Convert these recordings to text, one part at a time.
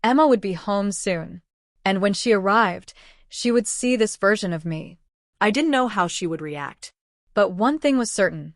Emma would be home soon. And when she arrived, she would see this version of me. I didn't know how she would react. But one thing was certain.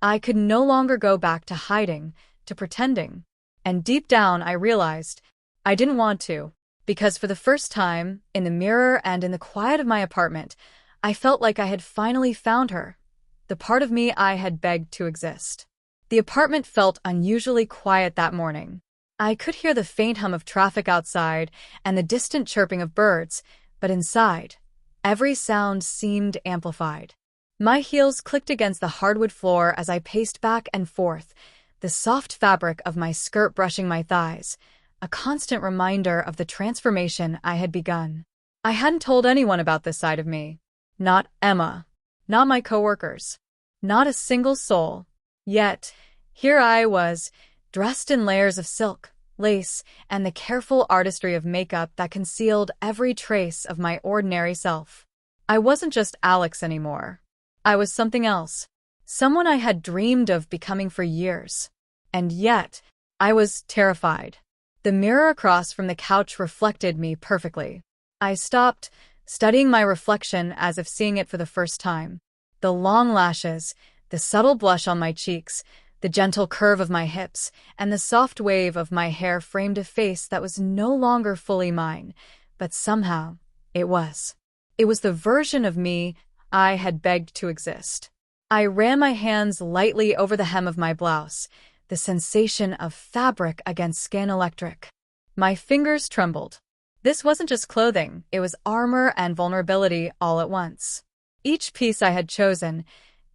I could no longer go back to hiding, to pretending. And deep down I realized I didn't want to, because for the first time, in the mirror and in the quiet of my apartment, I felt like I had finally found her, the part of me I had begged to exist. The apartment felt unusually quiet that morning. I could hear the faint hum of traffic outside and the distant chirping of birds, but inside, every sound seemed amplified. My heels clicked against the hardwood floor as I paced back and forth, the soft fabric of my skirt brushing my thighs, a constant reminder of the transformation I had begun. I hadn't told anyone about this side of me. Not Emma. Not my coworkers. Not a single soul. Yet, here I was, dressed in layers of silk, lace, and the careful artistry of makeup that concealed every trace of my ordinary self. I wasn't just Alex anymore. I was something else. Someone I had dreamed of becoming for years. And yet, I was terrified. The mirror across from the couch reflected me perfectly. I stopped, studying my reflection as if seeing it for the first time. The long lashes, the subtle blush on my cheeks, the gentle curve of my hips, and the soft wave of my hair framed a face that was no longer fully mine, but somehow it was. It was the version of me I had begged to exist. I ran my hands lightly over the hem of my blouse, the sensation of fabric against skin electric. My fingers trembled. This wasn't just clothing, it was armor and vulnerability all at once. Each piece I had chosen,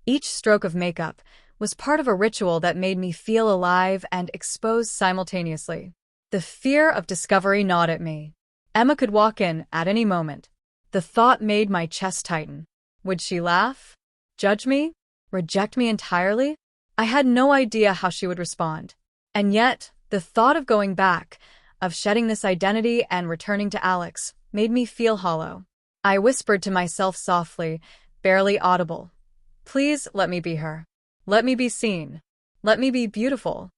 each stroke of makeup, was part of a ritual that made me feel alive and exposed simultaneously. The fear of discovery gnawed at me. Emma could walk in at any moment. The thought made my chest tighten. Would she laugh? Judge me? Reject me entirely? I had no idea how she would respond. And yet, the thought of going back, of shedding this identity and returning to Alex, made me feel hollow. I whispered to myself softly, barely audible. Please let me be her. Let me be seen. Let me be beautiful.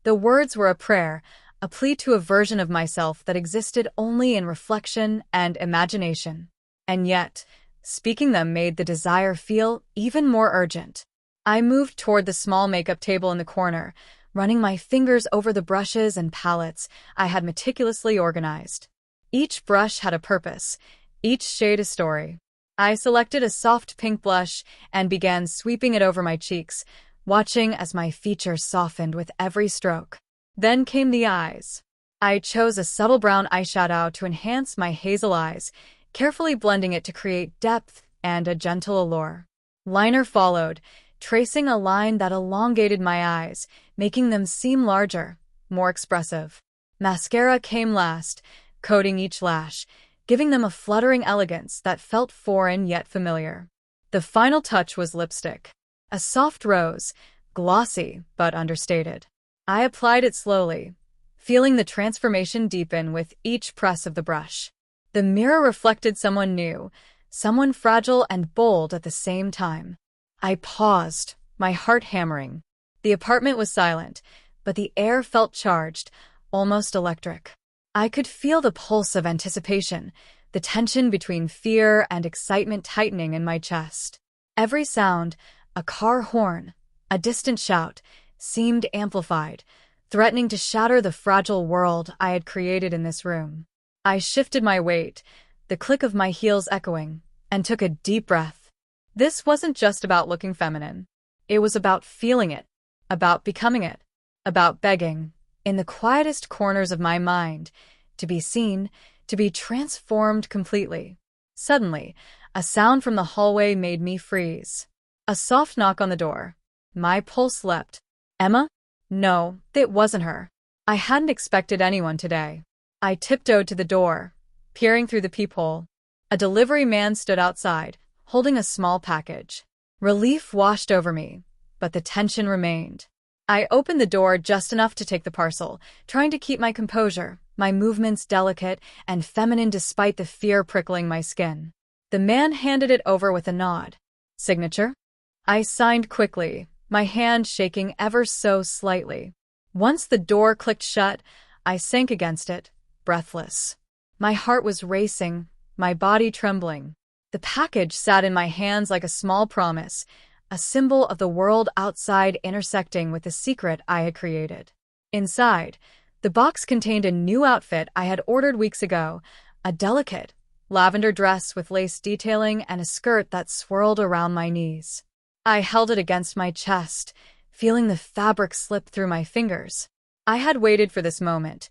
The words were a prayer, a plea to a version of myself that existed only in reflection and imagination. And yet, speaking them made the desire feel even more urgent. I moved toward the small makeup table in the corner, running my fingers over the brushes and palettes I had meticulously organized. Each brush had a purpose, each shade a story. I selected a soft pink blush and began sweeping it over my cheeks, watching as my features softened with every stroke. Then came the eyes. I chose a subtle brown eyeshadow to enhance my hazel eyes, carefully blending it to create depth and a gentle allure. Liner followed, tracing a line that elongated my eyes, making them seem larger, more expressive. Mascara came last, coating each lash, giving them a fluttering elegance that felt foreign yet familiar. The final touch was lipstick. A soft rose, glossy but understated. I applied it slowly, feeling the transformation deepen with each press of the brush. The mirror reflected someone new, someone fragile and bold at the same time. I paused, my heart hammering. The apartment was silent, but the air felt charged, almost electric. I could feel the pulse of anticipation, the tension between fear and excitement tightening in my chest. Every sound, a car horn, a distant shout, seemed amplified, threatening to shatter the fragile world I had created in this room. I shifted my weight, the click of my heels echoing, and took a deep breath. This wasn't just about looking feminine. It was about feeling it, about becoming it, about begging, in the quietest corners of my mind, to be seen, to be transformed completely. Suddenly, a sound from the hallway made me freeze. A soft knock on the door. My pulse leapt. Emma? No, it wasn't her. I hadn't expected anyone today. I tiptoed to the door, peering through the peephole. A delivery man stood outside, holding a small package. Relief washed over me, but the tension remained. I opened the door just enough to take the parcel, trying to keep my composure, my movements delicate and feminine despite the fear prickling my skin. The man handed it over with a nod. Signature? I signed quickly, my hand shaking ever so slightly. Once the door clicked shut, I sank against it, breathless. My heart was racing, my body trembling. The package sat in my hands like a small promise, a symbol of the world outside intersecting with the secret I had created. Inside, the box contained a new outfit I had ordered weeks ago, a delicate, lavender dress with lace detailing and a skirt that swirled around my knees. I held it against my chest, feeling the fabric slip through my fingers. I had waited for this moment,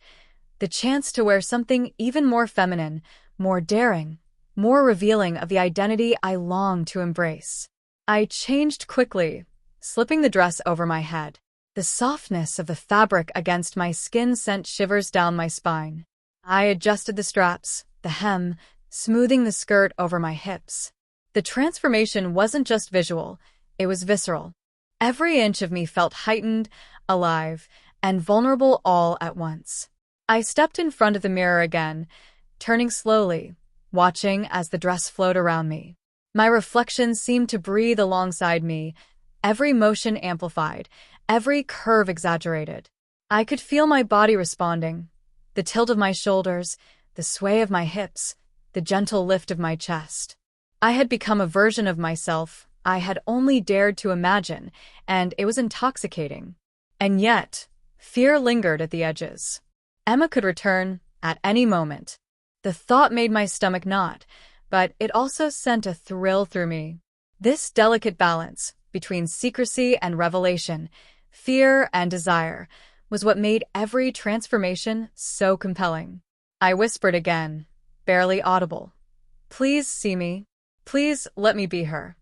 the chance to wear something even more feminine, more daring, more revealing of the identity I longed to embrace. I changed quickly, slipping the dress over my head. The softness of the fabric against my skin sent shivers down my spine. I adjusted the straps, the hem, smoothing the skirt over my hips. The transformation wasn't just visual, it was visceral. Every inch of me felt heightened, alive, and vulnerable all at once. I stepped in front of the mirror again, turning slowly, watching as the dress flowed around me. My reflection seemed to breathe alongside me, every motion amplified, every curve exaggerated. I could feel my body responding, the tilt of my shoulders, the sway of my hips, the gentle lift of my chest. I had become a version of myself I had only dared to imagine, and it was intoxicating. And yet, fear lingered at the edges. Emma could return at any moment. The thought made my stomach knot, but it also sent a thrill through me. This delicate balance between secrecy and revelation, fear and desire, was what made every transformation so compelling. I whispered again, barely audible. "Please see me. Please let me be her."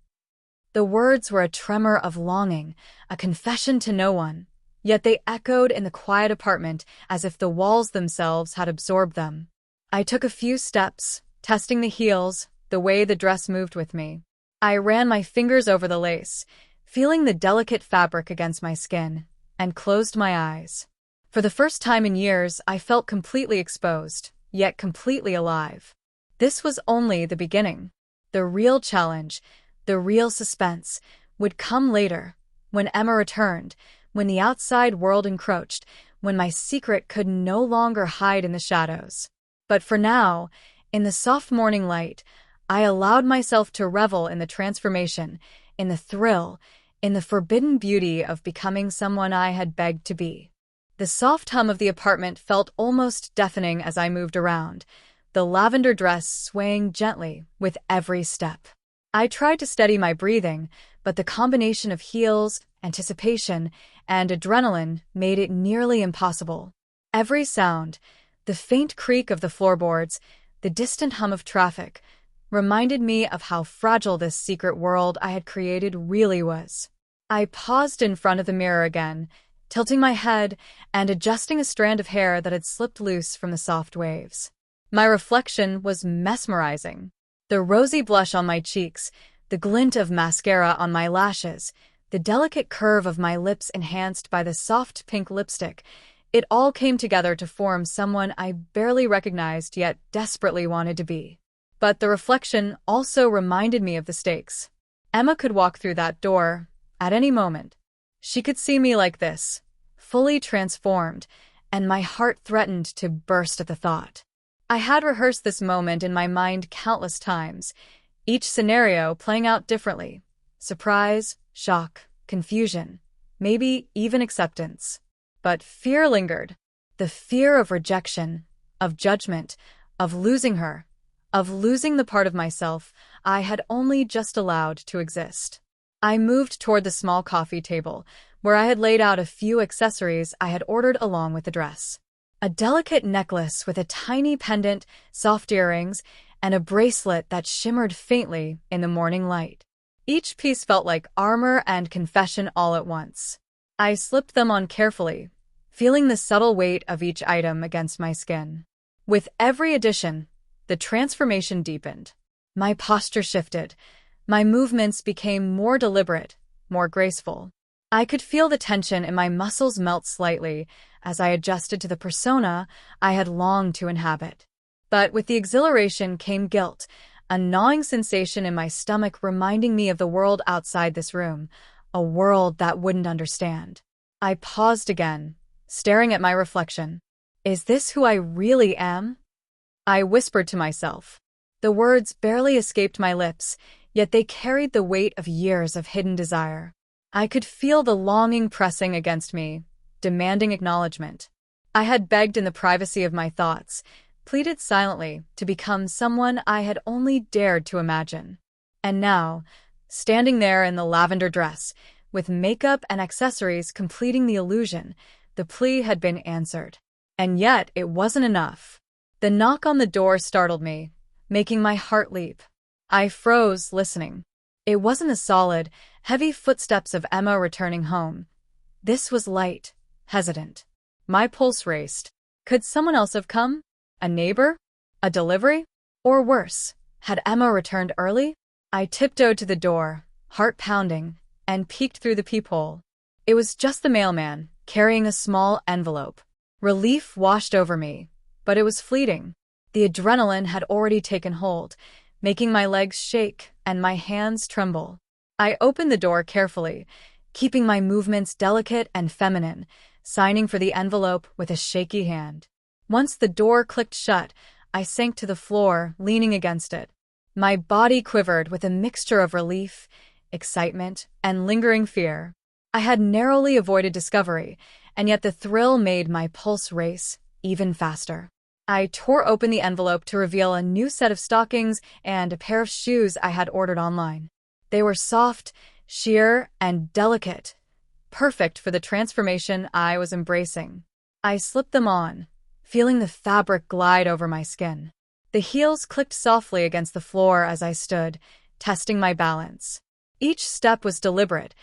The words were a tremor of longing, a confession to no one, yet they echoed in the quiet apartment as if the walls themselves had absorbed them. I took a few steps, testing the heels, the way the dress moved with me. I ran my fingers over the lace, feeling the delicate fabric against my skin, and closed my eyes. For the first time in years, I felt completely exposed, yet completely alive. This was only the beginning. The real challenge, the real suspense, would come later, when Emma returned, when the outside world encroached, when my secret could no longer hide in the shadows. But for now, in the soft morning light, I allowed myself to revel in the transformation, in the thrill, in the forbidden beauty of becoming someone I had begged to be. The soft hum of the apartment felt almost deafening as I moved around, the lavender dress swaying gently with every step. I tried to steady my breathing, but the combination of heels, anticipation, and adrenaline made it nearly impossible. Every sound, the faint creak of the floorboards, the distant hum of traffic, reminded me of how fragile this secret world I had created really was. I paused in front of the mirror again, tilting my head and adjusting a strand of hair that had slipped loose from the soft waves. My reflection was mesmerizing. The rosy blush on my cheeks, the glint of mascara on my lashes, the delicate curve of my lips enhanced by the soft pink lipstick, it all came together to form someone I barely recognized yet desperately wanted to be. But the reflection also reminded me of the stakes. Emma could walk through that door at any moment. She could see me like this, fully transformed, and my heart threatened to burst at the thought. I had rehearsed this moment in my mind countless times, each scenario playing out differently. Surprise, shock, confusion, maybe even acceptance. But fear lingered. The fear of rejection, of judgment, of losing her, of losing the part of myself I had only just allowed to exist. I moved toward the small coffee table, where I had laid out a few accessories I had ordered along with the dress. A delicate necklace with a tiny pendant, soft earrings, and a bracelet that shimmered faintly in the morning light. Each piece felt like armor and confession all at once. I slipped them on carefully, feeling the subtle weight of each item against my skin. With every addition, the transformation deepened. My posture shifted. My movements became more deliberate, more graceful. I could feel the tension in my muscles melt slightly as I adjusted to the persona I had longed to inhabit. But with the exhilaration came guilt, a gnawing sensation in my stomach reminding me of the world outside this room, a world that wouldn't understand. I paused again, staring at my reflection. Is this who I really am? I whispered to myself. The words barely escaped my lips, yet they carried the weight of years of hidden desire. I could feel the longing pressing against me, demanding acknowledgement. I had begged in the privacy of my thoughts, pleaded silently to become someone I had only dared to imagine. And now, standing there in the lavender dress, with makeup and accessories completing the illusion, the plea had been answered. And yet it wasn't enough. The knock on the door startled me, making my heart leap. I froze, listening. It wasn't the solid, heavy footsteps of Emma returning home. This was light, hesitant. My pulse raced. Could someone else have come? A neighbor? A delivery? Or worse, had Emma returned early? I tiptoed to the door, heart pounding, and peeked through the peephole. It was just the mailman, carrying a small envelope. Relief washed over me, but it was fleeting. The adrenaline had already taken hold, making my legs shake and my hands tremble. I opened the door carefully, keeping my movements delicate and feminine, signing for the envelope with a shaky hand. Once the door clicked shut, I sank to the floor, leaning against it. My body quivered with a mixture of relief, excitement, and lingering fear. I had narrowly avoided discovery, and yet the thrill made my pulse race even faster. I tore open the envelope to reveal a new set of stockings and a pair of shoes I had ordered online. They were soft, sheer, and delicate, perfect for the transformation I was embracing. I slipped them on, feeling the fabric glide over my skin. The heels clicked softly against the floor as I stood, testing my balance. Each step was deliberate,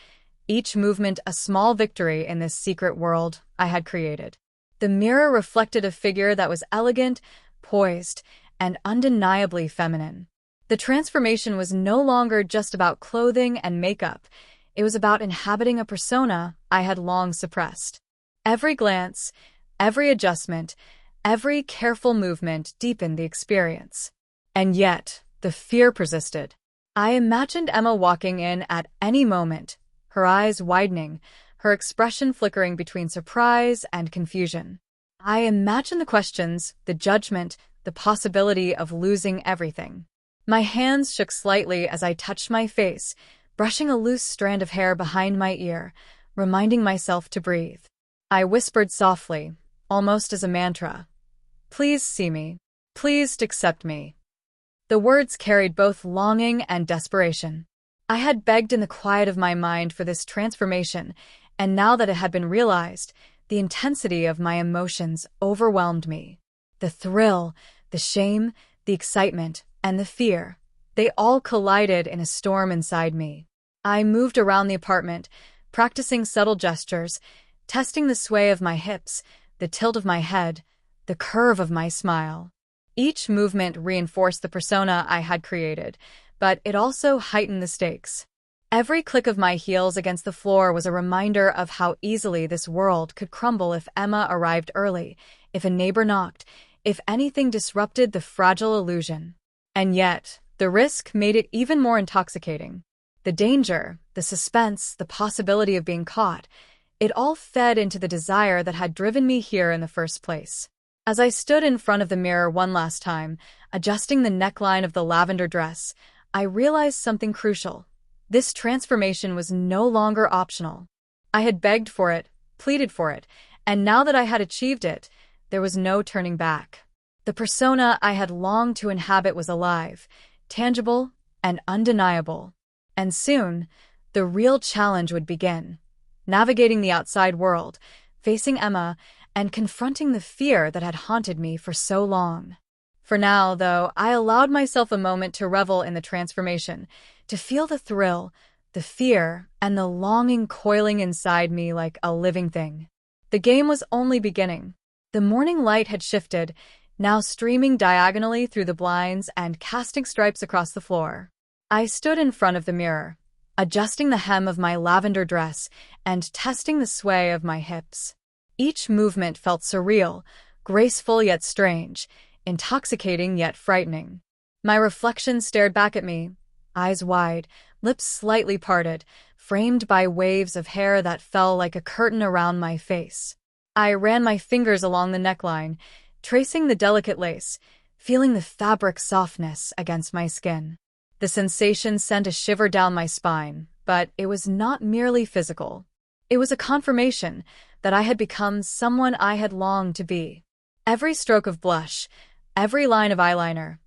each movement a small victory in this secret world I had created. The mirror reflected a figure that was elegant, poised, and undeniably feminine. The transformation was no longer just about clothing and makeup. It was about inhabiting a persona I had long suppressed. Every glance, every adjustment, every careful movement deepened the experience. And yet, the fear persisted. I imagined Emma walking in at any moment, her eyes widening, her expression flickering between surprise and confusion. I imagined the questions, the judgment, the possibility of losing everything. My hands shook slightly as I touched my face, brushing a loose strand of hair behind my ear, reminding myself to breathe. I whispered softly, almost as a mantra, "Please see me. Please accept me." The words carried both longing and desperation. I had begged in the quiet of my mind for this transformation, and now that it had been realized, the intensity of my emotions overwhelmed me. The thrill, the shame, the excitement, and the fear, they all collided in a storm inside me. I moved around the apartment, practicing subtle gestures, testing the sway of my hips, the tilt of my head, the curve of my smile. Each movement reinforced the persona I had created, but it also heightened the stakes. Every click of my heels against the floor was a reminder of how easily this world could crumble if Emma arrived early, if a neighbor knocked, if anything disrupted the fragile illusion. And yet, the risk made it even more intoxicating. The danger, the suspense, the possibility of being caught, it all fed into the desire that had driven me here in the first place. As I stood in front of the mirror one last time, adjusting the neckline of the lavender dress, I realized something crucial. This transformation was no longer optional. I had begged for it, pleaded for it, and now that I had achieved it, there was no turning back. The persona I had longed to inhabit was alive, tangible, and undeniable. And soon, the real challenge would begin. Navigating the outside world, facing Emma, and confronting the fear that had haunted me for so long. For now, though, I allowed myself a moment to revel in the transformation, to feel the thrill, the fear, and the longing coiling inside me like a living thing. The game was only beginning. The morning light had shifted, now streaming diagonally through the blinds and casting stripes across the floor. I stood in front of the mirror, adjusting the hem of my lavender dress and testing the sway of my hips. Each movement felt surreal, graceful yet strange, intoxicating yet frightening. My reflection stared back at me, eyes wide, lips slightly parted, framed by waves of hair that fell like a curtain around my face. I ran my fingers along the neckline, tracing the delicate lace, feeling the fabric softness against my skin. The sensation sent a shiver down my spine, but it was not merely physical. It was a confirmation that I had become someone I had longed to be. Every stroke of blush, every line of eyeliner,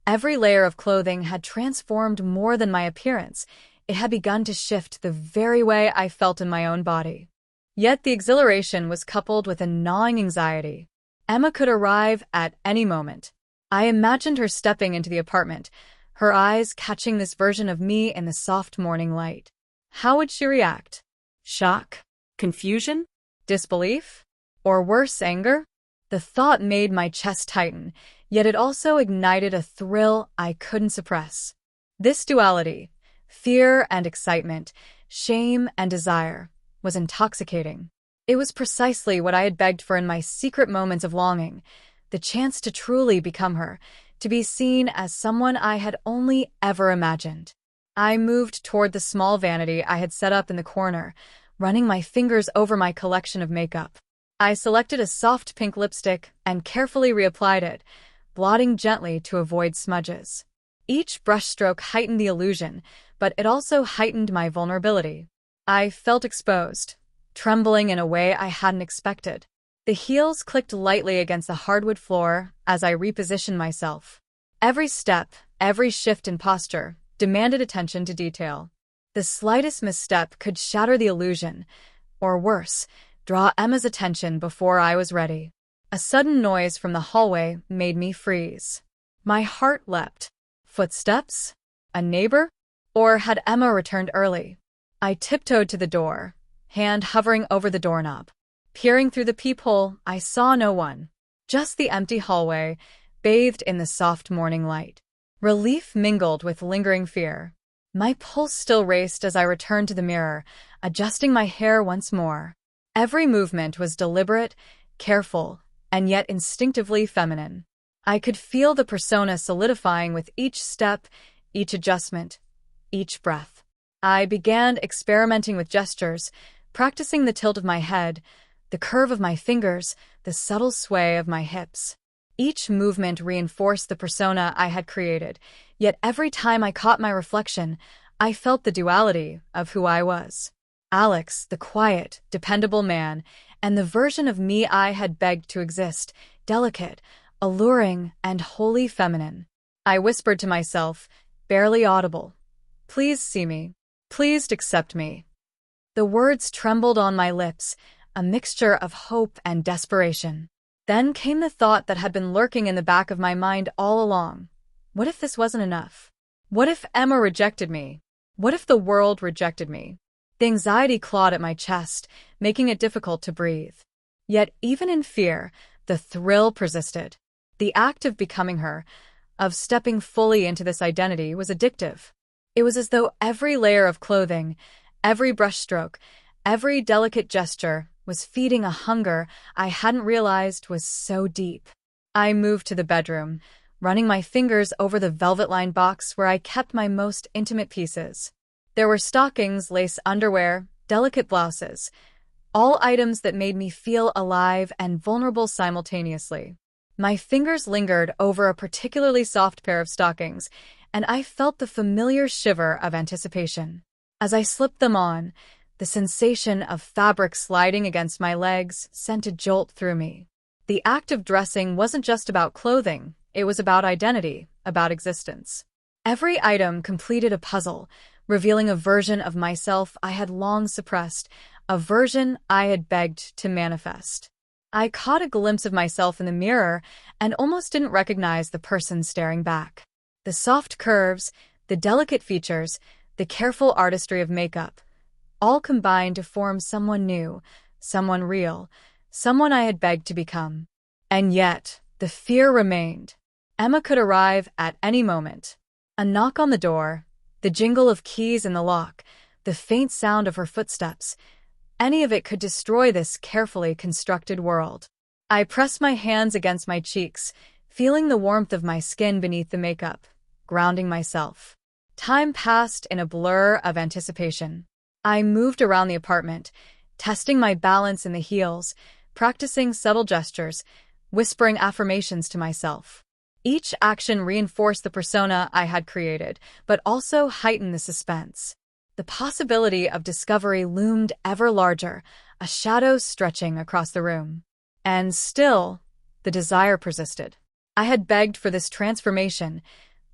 every layer of clothing had transformed more than my appearance. It had begun to shift the very way I felt in my own body. Yet the exhilaration was coupled with a gnawing anxiety. Emma could arrive at any moment. I imagined her stepping into the apartment, her eyes catching this version of me in the soft morning light. How would she react? Shock? Confusion? Disbelief? Or worse, anger? The thought made my chest tighten, yet it also ignited a thrill I couldn't suppress. This duality, fear and excitement, shame and desire, was intoxicating. It was precisely what I had begged for in my secret moments of longing, the chance to truly become her, to be seen as someone I had only ever imagined. I moved toward the small vanity I had set up in the corner, running my fingers over my collection of makeup. I selected a soft pink lipstick and carefully reapplied it, blotting gently to avoid smudges. Each brushstroke heightened the illusion, but it also heightened my vulnerability. I felt exposed, trembling in a way I hadn't expected. The heels clicked lightly against the hardwood floor as I repositioned myself. Every step, every shift in posture, demanded attention to detail. The slightest misstep could shatter the illusion, or worse, draw Emma's attention before I was ready. A sudden noise from the hallway made me freeze. My heart leapt. Footsteps? A neighbor? Or had Emma returned early? I tiptoed to the door, hand hovering over the doorknob. Peering through the peephole, I saw no one. Just the empty hallway, bathed in the soft morning light. Relief mingled with lingering fear. My pulse still raced as I returned to the mirror, adjusting my hair once more. Every movement was deliberate, careful, and yet instinctively feminine. I could feel the persona solidifying with each step, each adjustment, each breath. I began experimenting with gestures, practicing the tilt of my head, the curve of my fingers, the subtle sway of my hips. Each movement reinforced the persona I had created, yet every time I caught my reflection, I felt the duality of who I was. Alex, the quiet, dependable man, and the version of me I had begged to exist, delicate, alluring, and wholly feminine. I whispered to myself, barely audible, "Please see me. Please accept me." The words trembled on my lips, a mixture of hope and desperation. Then came the thought that had been lurking in the back of my mind all along. What if this wasn't enough? What if Emma rejected me? What if the world rejected me? The anxiety clawed at my chest, making it difficult to breathe. Yet even in fear, the thrill persisted. The act of becoming her, of stepping fully into this identity, was addictive. It was as though every layer of clothing, every brushstroke, every delicate gesture was feeding a hunger I hadn't realized was so deep. I moved to the bedroom, running my fingers over the velvet-lined box where I kept my most intimate pieces. There were stockings, lace underwear, delicate blouses, all items that made me feel alive and vulnerable simultaneously. My fingers lingered over a particularly soft pair of stockings, and I felt the familiar shiver of anticipation. As I slipped them on, the sensation of fabric sliding against my legs sent a jolt through me. The act of dressing wasn't just about clothing, it was about identity, about existence. Every item completed a puzzle, revealing a version of myself I had long suppressed, a version I had begged to manifest. I caught a glimpse of myself in the mirror and almost didn't recognize the person staring back. The soft curves, the delicate features, the careful artistry of makeup, all combined to form someone new, someone real, someone I had begged to become. And yet, the fear remained. Emma could arrive at any moment. A knock on the door, the jingle of keys in the lock, the faint sound of her footsteps, any of it could destroy this carefully constructed world. I pressed my hands against my cheeks, feeling the warmth of my skin beneath the makeup, grounding myself. Time passed in a blur of anticipation. I moved around the apartment, testing my balance in the heels, practicing subtle gestures, whispering affirmations to myself. Each action reinforced the persona I had created, but also heightened the suspense. The possibility of discovery loomed ever larger, a shadow stretching across the room. And still, the desire persisted. I had begged for this transformation,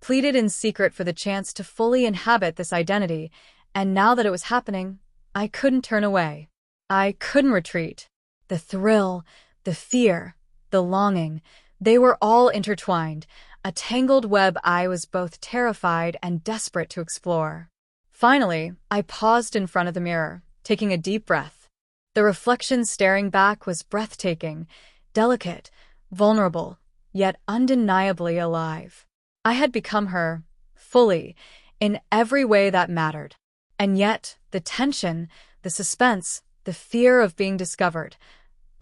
pleaded in secret for the chance to fully inhabit this identity, and now that it was happening, I couldn't turn away. I couldn't retreat. The thrill, the fear, the longing, they were all intertwined, a tangled web I was both terrified and desperate to explore. Finally, I paused in front of the mirror, taking a deep breath. The reflection staring back was breathtaking, delicate, vulnerable, yet undeniably alive. I had become her, fully, in every way that mattered. And yet, the tension, the suspense, the fear of being discovered,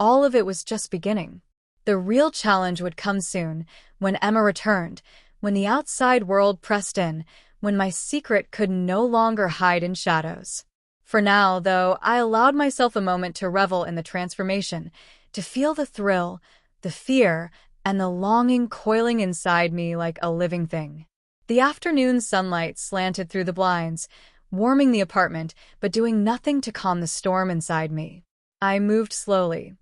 all of it was just beginning. The real challenge would come soon, when Emma returned, when the outside world pressed in, when my secret could no longer hide in shadows. For now, though, I allowed myself a moment to revel in the transformation, to feel the thrill, the fear, and the longing coiling inside me like a living thing. The afternoon sunlight slanted through the blinds, warming the apartment, but doing nothing to calm the storm inside me. I moved slowly,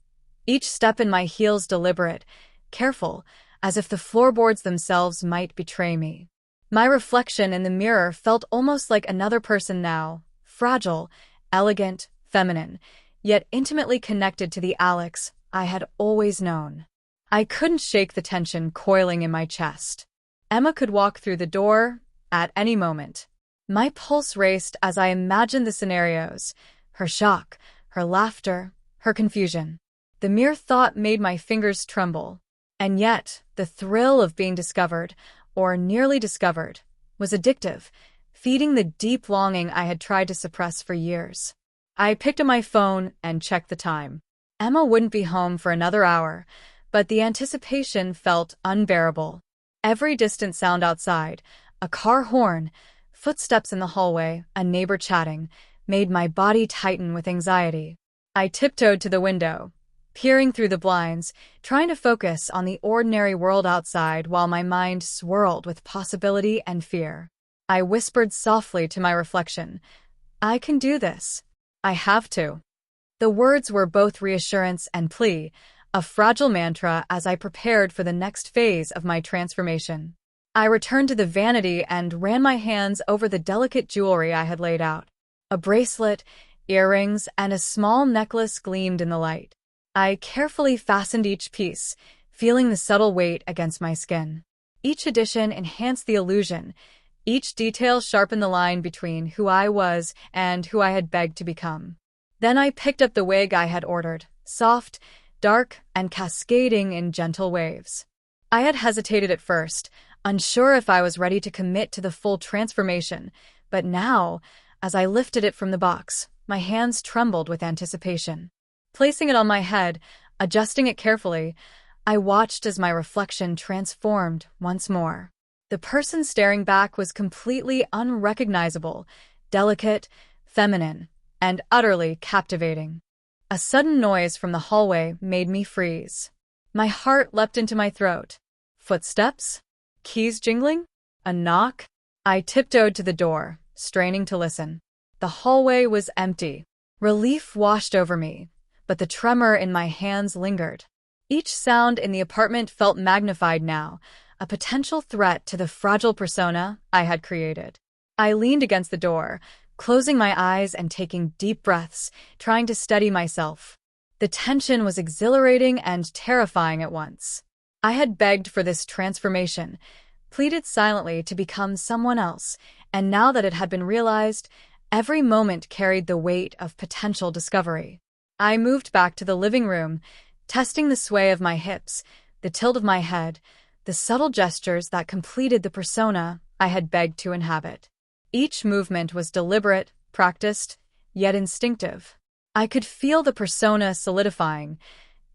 each step in my heels deliberate, careful, as if the floorboards themselves might betray me. My reflection in the mirror felt almost like another person now, fragile, elegant, feminine, yet intimately connected to the Alex I had always known. I couldn't shake the tension coiling in my chest. Emma could walk through the door at any moment. My pulse raced as I imagined the scenarios, her shock, her laughter, her confusion. The mere thought made my fingers tremble. And yet, the thrill of being discovered, or nearly discovered, was addictive, feeding the deep longing I had tried to suppress for years. I picked up my phone and checked the time. Emma wouldn't be home for another hour, but the anticipation felt unbearable. Every distant sound outside, a car horn, footsteps in the hallway, a neighbor chatting, made my body tighten with anxiety. I tiptoed to the window, peering through the blinds, trying to focus on the ordinary world outside while my mind swirled with possibility and fear. I whispered softly to my reflection, "I can do this. I have to." The words were both reassurance and plea, a fragile mantra as I prepared for the next phase of my transformation. I returned to the vanity and ran my hands over the delicate jewelry I had laid out. A bracelet, earrings, and a small necklace gleamed in the light. I carefully fastened each piece, feeling the subtle weight against my skin. Each addition enhanced the illusion. Each detail sharpened the line between who I was and who I had begged to become. Then I picked up the wig I had ordered, soft, dark, and cascading in gentle waves. I had hesitated at first, unsure if I was ready to commit to the full transformation, but now, as I lifted it from the box, my hands trembled with anticipation. Placing it on my head, adjusting it carefully, I watched as my reflection transformed once more. The person staring back was completely unrecognizable, delicate, feminine, and utterly captivating. A sudden noise from the hallway made me freeze. My heart leapt into my throat. Footsteps? Keys jingling? A knock? I tiptoed to the door, straining to listen. The hallway was empty. Relief washed over me, but the tremor in my hands lingered. Each sound in the apartment felt magnified now, a potential threat to the fragile persona I had created. I leaned against the door, closing my eyes and taking deep breaths, trying to steady myself. The tension was exhilarating and terrifying at once. I had begged for this transformation, pleaded silently to become someone else, and now that it had been realized, every moment carried the weight of potential discovery. I moved back to the living room, testing the sway of my hips, the tilt of my head, the subtle gestures that completed the persona I had begged to inhabit. Each movement was deliberate, practiced, yet instinctive. I could feel the persona solidifying,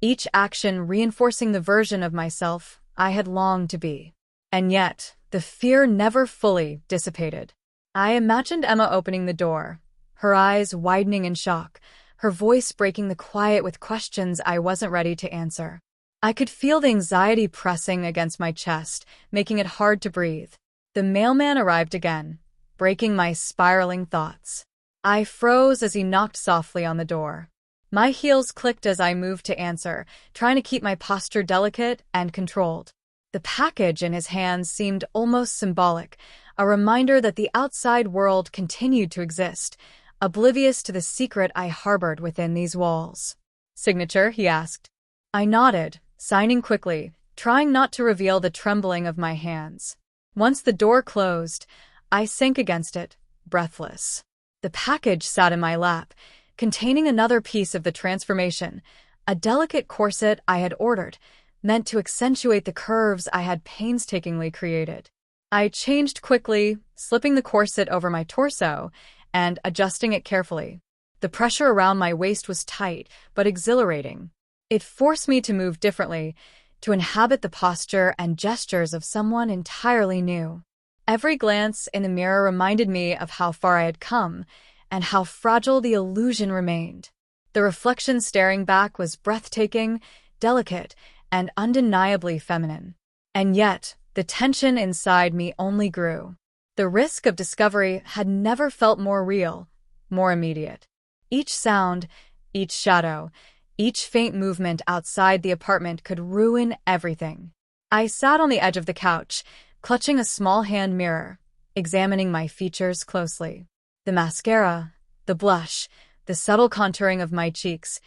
each action reinforcing the version of myself I had longed to be. And yet, the fear never fully dissipated. I imagined Emma opening the door, her eyes widening in shock, her voice breaking the quiet with questions I wasn't ready to answer. I could feel the anxiety pressing against my chest, making it hard to breathe. The mailman arrived again, breaking my spiraling thoughts. I froze as he knocked softly on the door. My heels clicked as I moved to answer, trying to keep my posture delicate and controlled. The package in his hands seemed almost symbolic, a reminder that the outside world continued to exist, oblivious to the secret I harbored within these walls. "Signature?" he asked. I nodded, signing quickly, trying not to reveal the trembling of my hands. Once the door closed, I sank against it, breathless. The package sat in my lap, containing another piece of the transformation, a delicate corset I had ordered, meant to accentuate the curves I had painstakingly created. I changed quickly, slipping the corset over my torso and adjusting it carefully. The pressure around my waist was tight, but exhilarating. It forced me to move differently, to inhabit the posture and gestures of someone entirely new. Every glance in the mirror reminded me of how far I had come, and how fragile the illusion remained. The reflection staring back was breathtaking, delicate, and undeniably feminine. And yet, the tension inside me only grew. The risk of discovery had never felt more real, more immediate. Each sound, each shadow, each faint movement outside the apartment could ruin everything. I sat on the edge of the couch, clutching a small hand mirror, examining my features closely. The mascara, the blush, the subtle contouring of my cheeks,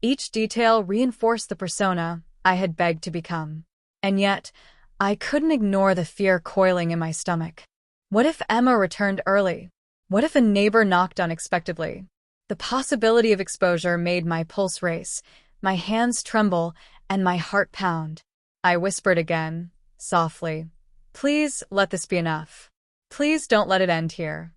each detail reinforced the persona I had begged to become. And yet, I couldn't ignore the fear coiling in my stomach. What if Emma returned early? What if a neighbor knocked unexpectedly? The possibility of exposure made my pulse race, my hands tremble, and my heart pound. I whispered again, softly, "Please let this be enough. Please don't let it end here."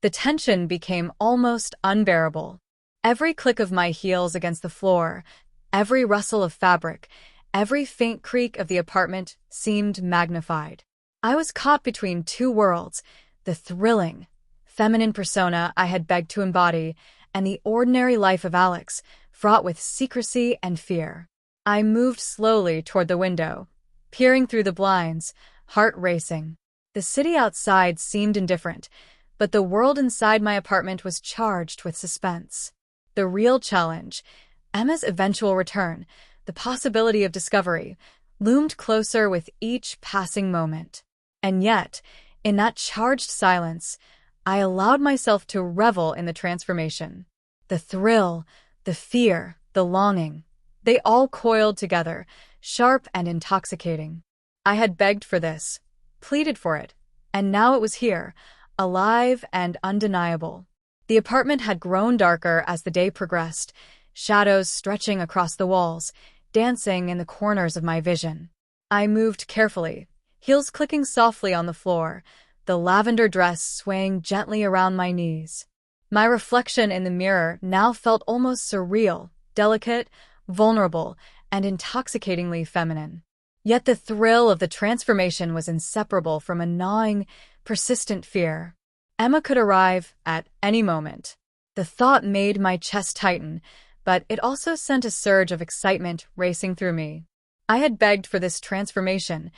The tension became almost unbearable. Every click of my heels against the floor, every rustle of fabric, every faint creak of the apartment seemed magnified. I was caught between two worlds, the thrilling, feminine persona I had begged to embody, and the ordinary life of Alex, fraught with secrecy and fear. I moved slowly toward the window, peering through the blinds, heart racing. The city outside seemed indifferent, but the world inside my apartment was charged with suspense. The real challenge, Emma's eventual return, the possibility of discovery, loomed closer with each passing moment. And yet, in that charged silence, I allowed myself to revel in the transformation. The thrill, the fear, the longing, they all coiled together, sharp and intoxicating. I had begged for this, pleaded for it, and now it was here, alive and undeniable. The apartment had grown darker as the day progressed, shadows stretching across the walls, dancing in the corners of my vision. I moved carefully, heels clicking softly on the floor, the lavender dress swaying gently around my knees. My reflection in the mirror now felt almost surreal, delicate, vulnerable, and intoxicatingly feminine. Yet the thrill of the transformation was inseparable from a gnawing, persistent fear. Emma could arrive at any moment. The thought made my chest tighten, but it also sent a surge of excitement racing through me. I had begged for this transformation,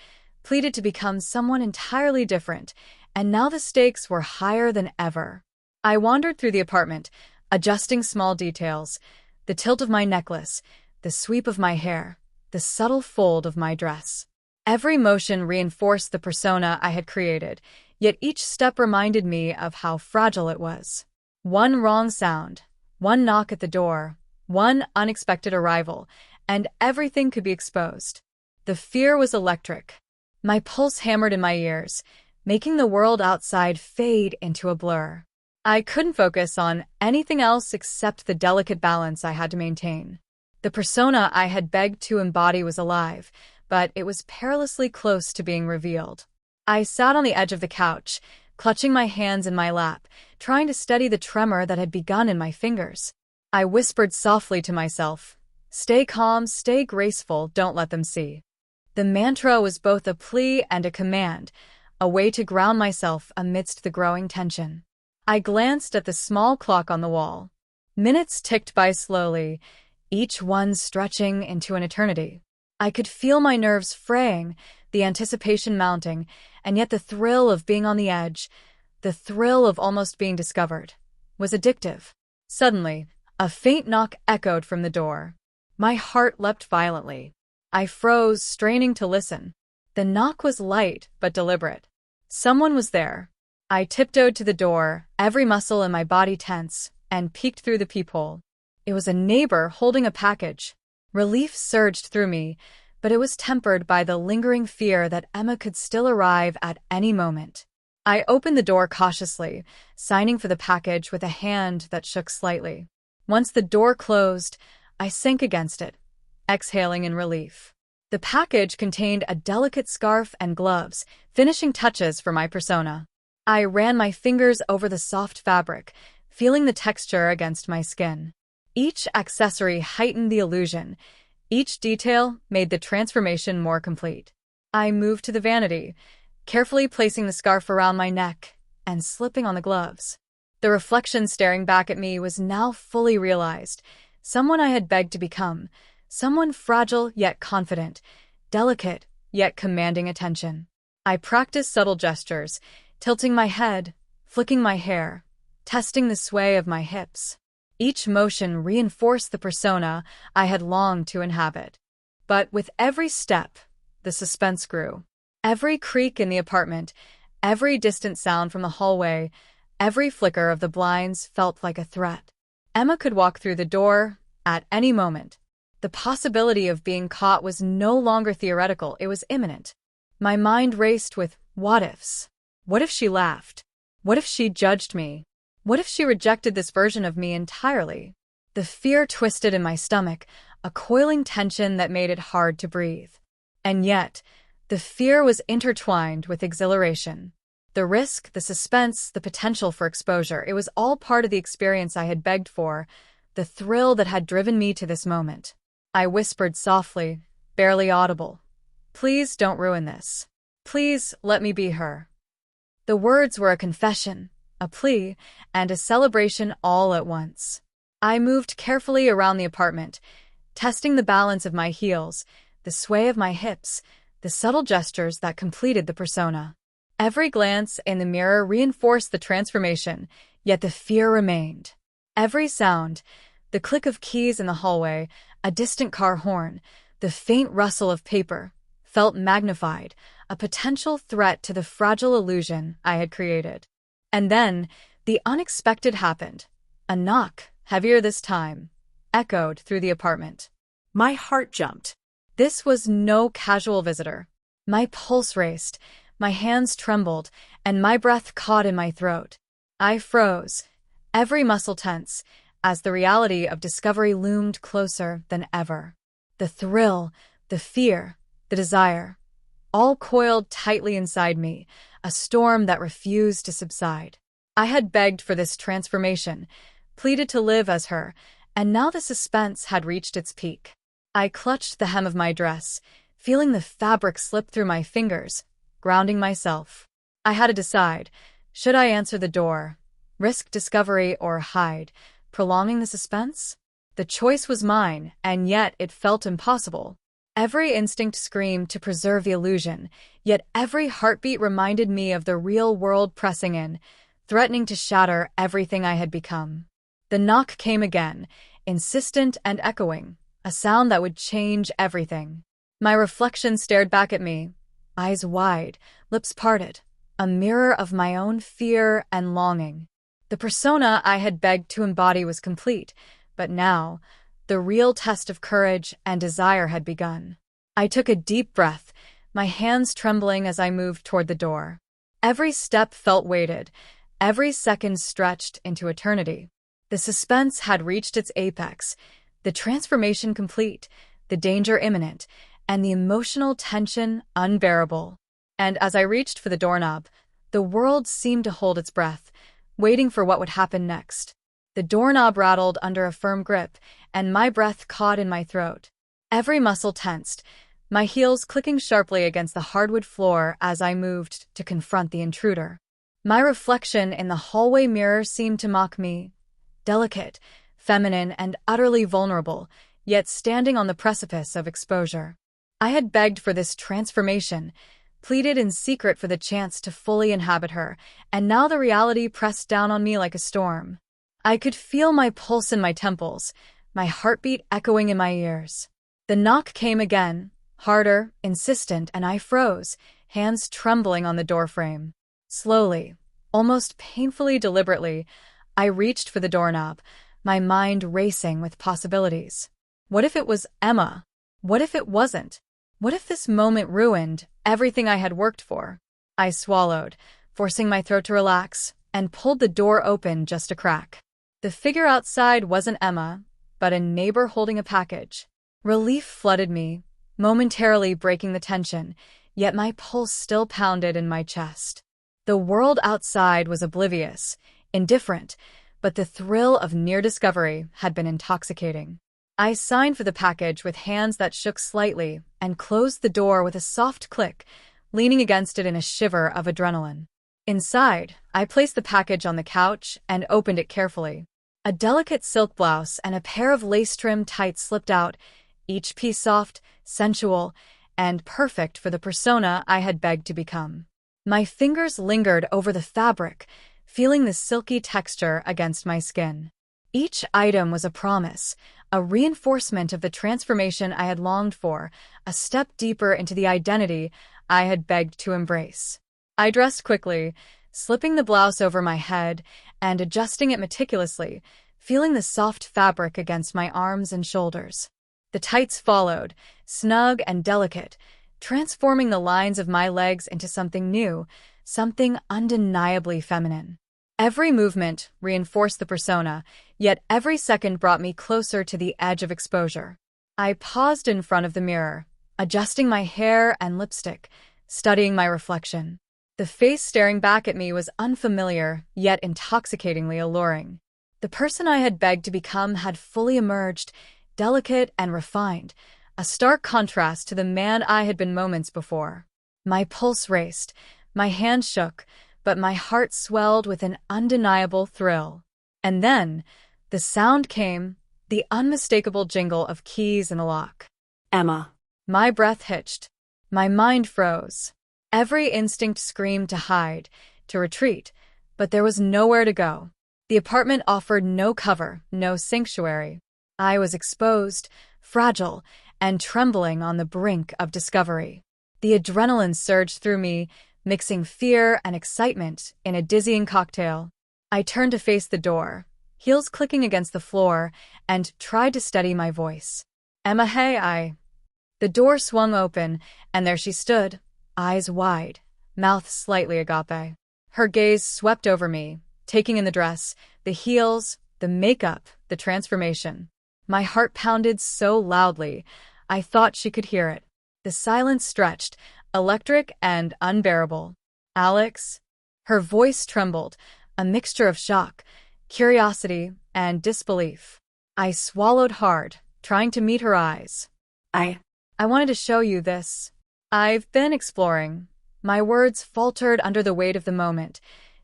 pleaded to become someone entirely different, and now the stakes were higher than ever. I wandered through the apartment, adjusting small details, the tilt of my necklace, the sweep of my hair, the subtle fold of my dress. Every motion reinforced the persona I had created, yet each step reminded me of how fragile it was. One wrong sound, one knock at the door, one unexpected arrival, and everything could be exposed. The fear was electric. My pulse hammered in my ears, making the world outside fade into a blur. I couldn't focus on anything else except the delicate balance I had to maintain. The persona I had begged to embody was alive, but it was perilously close to being revealed. I sat on the edge of the couch, clutching my hands in my lap, trying to steady the tremor that had begun in my fingers. I whispered softly to myself, "Stay calm, stay graceful, don't let them see." The mantra was both a plea and a command, a way to ground myself amidst the growing tension. I glanced at the small clock on the wall. Minutes ticked by slowly, each one stretching into an eternity. I could feel my nerves fraying, the anticipation mounting, and yet the thrill of being on the edge, the thrill of almost being discovered, was addictive. Suddenly, a faint knock echoed from the door. My heart leapt violently. I froze, straining to listen. The knock was light but deliberate. Someone was there. I tiptoed to the door, every muscle in my body tense, and peeked through the peephole. It was a neighbor holding a package. Relief surged through me, but it was tempered by the lingering fear that Emma could still arrive at any moment. I opened the door cautiously, signing for the package with a hand that shook slightly. Once the door closed, I sank against it, exhaling in relief. The package contained a delicate scarf and gloves, finishing touches for my persona. I ran my fingers over the soft fabric, feeling the texture against my skin. Each accessory heightened the illusion. Each detail made the transformation more complete. I moved to the vanity, carefully placing the scarf around my neck and slipping on the gloves. The reflection staring back at me was now fully realized. Someone I had begged to become. Someone fragile yet confident, delicate yet commanding attention. I practiced subtle gestures, tilting my head, flicking my hair, testing the sway of my hips. Each motion reinforced the persona I had longed to inhabit. But with every step, the suspense grew. Every creak in the apartment, every distant sound from the hallway, every flicker of the blinds felt like a threat. Emma could walk through the door at any moment. The possibility of being caught was no longer theoretical, it was imminent. My mind raced with what-ifs. What if she laughed? What if she judged me? What if she rejected this version of me entirely? The fear twisted in my stomach, a coiling tension that made it hard to breathe. And yet, the fear was intertwined with exhilaration. The risk, the suspense, the potential for exposure, it was all part of the experience I had begged for, the thrill that had driven me to this moment. I whispered softly, barely audible, "Please don't ruin this. Please let me be her." The words were a confession, a plea, and a celebration all at once. I moved carefully around the apartment, testing the balance of my heels, the sway of my hips, the subtle gestures that completed the persona. Every glance in the mirror reinforced the transformation, yet the fear remained. Every sound, the click of keys in the hallway, a distant car horn, the faint rustle of paper, felt magnified, a potential threat to the fragile illusion I had created. And then, the unexpected happened. A knock, heavier this time, echoed through the apartment. My heart jumped. This was no casual visitor. My pulse raced, my hands trembled, and my breath caught in my throat. I froze, every muscle tense, as the reality of discovery loomed closer than ever. The thrill, the fear, the desire, all coiled tightly inside me, a storm that refused to subside. I had begged for this transformation, pleaded to live as her, and now the suspense had reached its peak. I clutched the hem of my dress, feeling the fabric slip through my fingers, grounding myself. I had to decide, should I answer the door, risk discovery, or hide, prolonging the suspense? The choice was mine, and yet it felt impossible. Every instinct screamed to preserve the illusion, yet every heartbeat reminded me of the real world pressing in, threatening to shatter everything I had become. The knock came again, insistent and echoing, a sound that would change everything. My reflection stared back at me, eyes wide, lips parted, a mirror of my own fear and longing. The persona I had begged to embody was complete, but now, the real test of courage and desire had begun. I took a deep breath, my hands trembling as I moved toward the door. Every step felt weighted, every second stretched into eternity. The suspense had reached its apex, the transformation complete, the danger imminent, and the emotional tension unbearable. And as I reached for the doorknob, the world seemed to hold its breath, waiting for what would happen next. The doorknob rattled under a firm grip, and my breath caught in my throat. Every muscle tensed, my heels clicking sharply against the hardwood floor as I moved to confront the intruder. My reflection in the hallway mirror seemed to mock me. Delicate, feminine and utterly vulnerable, yet standing on the precipice of exposure. I had begged for this transformation, pleaded in secret for the chance to fully inhabit her, and now the reality pressed down on me like a storm. I could feel my pulse in my temples, my heartbeat echoing in my ears. The knock came again, harder, insistent, and I froze, hands trembling on the doorframe. Slowly, almost painfully deliberately, I reached for the doorknob, my mind racing with possibilities. What if it was Emma? What if it wasn't? What if this moment ruined everything I had worked for? I swallowed, forcing my throat to relax, and pulled the door open just a crack. The figure outside wasn't Emma, but a neighbor holding a package. Relief flooded me, momentarily breaking the tension, yet my pulse still pounded in my chest. The world outside was oblivious, indifferent, but the thrill of near discovery had been intoxicating. I signed for the package with hands that shook slightly and closed the door with a soft click, leaning against it in a shiver of adrenaline. Inside, I placed the package on the couch and opened it carefully. A delicate silk blouse and a pair of lace-trimmed tights slipped out, each piece soft, sensual, and perfect for the persona I had begged to become. My fingers lingered over the fabric, feeling the silky texture against my skin. Each item was a promise, a reinforcement of the transformation I had longed for, a step deeper into the identity I had begged to embrace. I dressed quickly, slipping the blouse over my head and adjusting it meticulously, feeling the soft fabric against my arms and shoulders. The tights followed, snug and delicate, transforming the lines of my legs into something new, something undeniably feminine. Every movement reinforced the persona, yet every second brought me closer to the edge of exposure. I paused in front of the mirror, adjusting my hair and lipstick, studying my reflection. The face staring back at me was unfamiliar, yet intoxicatingly alluring. The person I had begged to become had fully emerged, delicate and refined, a stark contrast to the man I had been moments before. My pulse raced, my hand shook, but my heart swelled with an undeniable thrill. And then, the sound came, the unmistakable jingle of keys in the lock. Emma. My breath hitched. My mind froze. Every instinct screamed to hide, to retreat, but there was nowhere to go. The apartment offered no cover, no sanctuary. I was exposed, fragile, and trembling on the brink of discovery. The adrenaline surged through me, mixing fear and excitement in a dizzying cocktail. I turned to face the door, heels clicking against the floor, and tried to steady my voice. Emma, hey, The door swung open, and there she stood, eyes wide, mouth slightly agape. Her gaze swept over me, taking in the dress, the heels, the makeup, the transformation. My heart pounded so loudly, I thought she could hear it. The silence stretched, electric and unbearable. Alex? Her voice trembled, a mixture of shock, curiosity, and disbelief. I swallowed hard, trying to meet her eyes. I wanted to show you this. I've been exploring. My words faltered under the weight of the moment,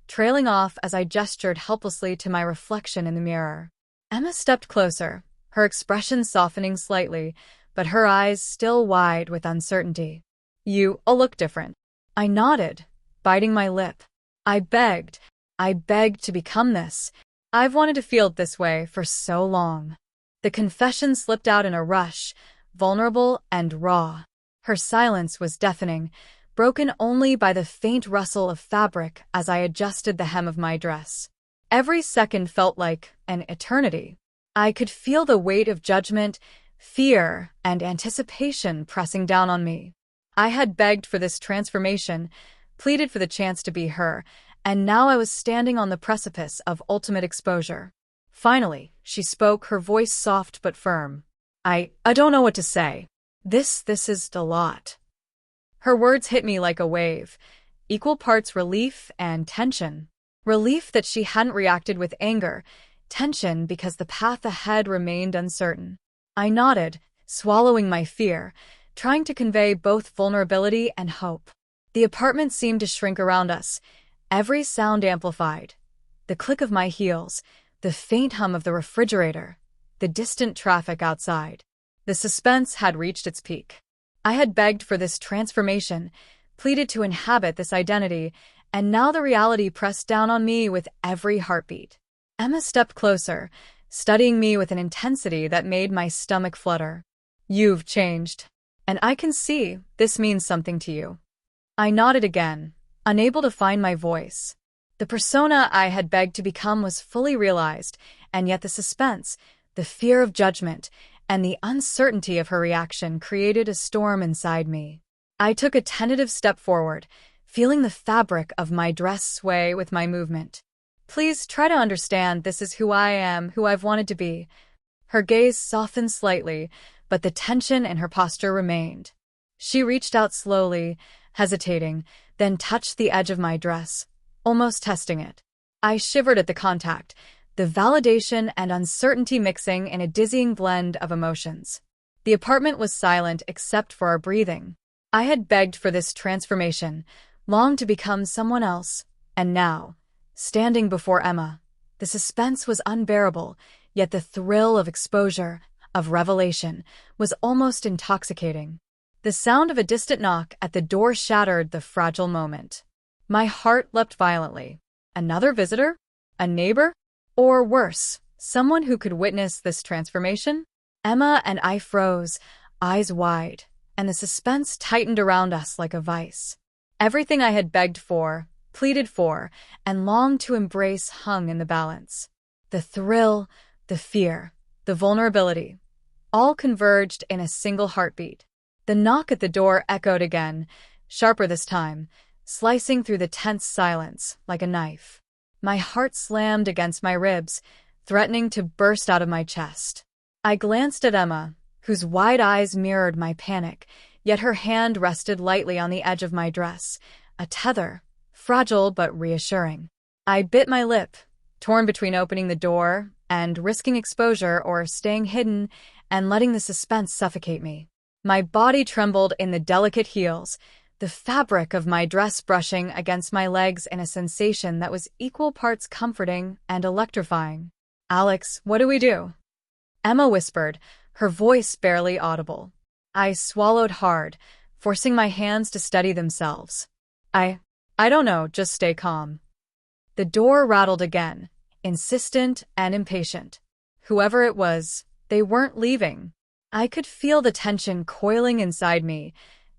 trailing off as I gestured helplessly to my reflection in the mirror. Emma stepped closer, her expression softening slightly, but her eyes still wide with uncertainty. You all look different. I nodded, biting my lip. I begged to become this. I've wanted to feel this way for so long. The confession slipped out in a rush, vulnerable and raw. Her silence was deafening, broken only by the faint rustle of fabric as I adjusted the hem of my dress. Every second felt like an eternity. I could feel the weight of judgment, fear, and anticipation pressing down on me. I had begged for this transformation, pleaded for the chance to be her, and now I was standing on the precipice of ultimate exposure. Finally, she spoke, her voice soft but firm. I don't know what to say. This is a lot. Her words hit me like a wave, equal parts relief and tension. Relief that she hadn't reacted with anger, tension because the path ahead remained uncertain. I nodded, swallowing my fear, trying to convey both vulnerability and hope. The apartment seemed to shrink around us, every sound amplified. The click of my heels, the faint hum of the refrigerator, the distant traffic outside. The suspense had reached its peak. I had begged for this transformation, pleaded to inhabit this identity, and now the reality pressed down on me with every heartbeat. Emma stepped closer, studying me with an intensity that made my stomach flutter. "You've changed. And I can see this means something to you." I nodded again, unable to find my voice. The persona I had begged to become was fully realized, and yet the suspense, the fear of judgment, and the uncertainty of her reaction created a storm inside me. I took a tentative step forward, feeling the fabric of my dress sway with my movement. "Please try to understand this is who I am, who I've wanted to be." Her gaze softened slightly, but the tension in her posture remained. She reached out slowly, hesitating, then touched the edge of my dress, almost testing it. I shivered at the contact, the validation and uncertainty mixing in a dizzying blend of emotions. The apartment was silent except for our breathing. I had begged for this transformation, longed to become someone else, and now, standing before Emma, the suspense was unbearable, yet the thrill of exposure, of revelation, was almost intoxicating. The sound of a distant knock at the door shattered the fragile moment. My heart leapt violently. Another visitor? A neighbor? Or worse, someone who could witness this transformation? Emma and I froze, eyes wide, and the suspense tightened around us like a vice. Everything I had begged for, pleaded for, and longed to embrace hung in the balance. The thrill, the fear, the vulnerability, all converged in a single heartbeat. The knock at the door echoed again, sharper this time, slicing through the tense silence like a knife. My heart slammed against my ribs, threatening to burst out of my chest. I glanced at Emma, whose wide eyes mirrored my panic, yet her hand rested lightly on the edge of my dress, a tether, fragile but reassuring. I bit my lip, torn between opening the door and risking exposure or staying hidden and letting the suspense suffocate me. My body trembled in the delicate heels, the fabric of my dress brushing against my legs in a sensation that was equal parts comforting and electrifying. "Alex, what do we do?" Emma whispered, her voice barely audible. I swallowed hard, forcing my hands to steady themselves. I don't know, just stay calm." The door rattled again, insistent and impatient. Whoever it was, they weren't leaving. I could feel the tension coiling inside me,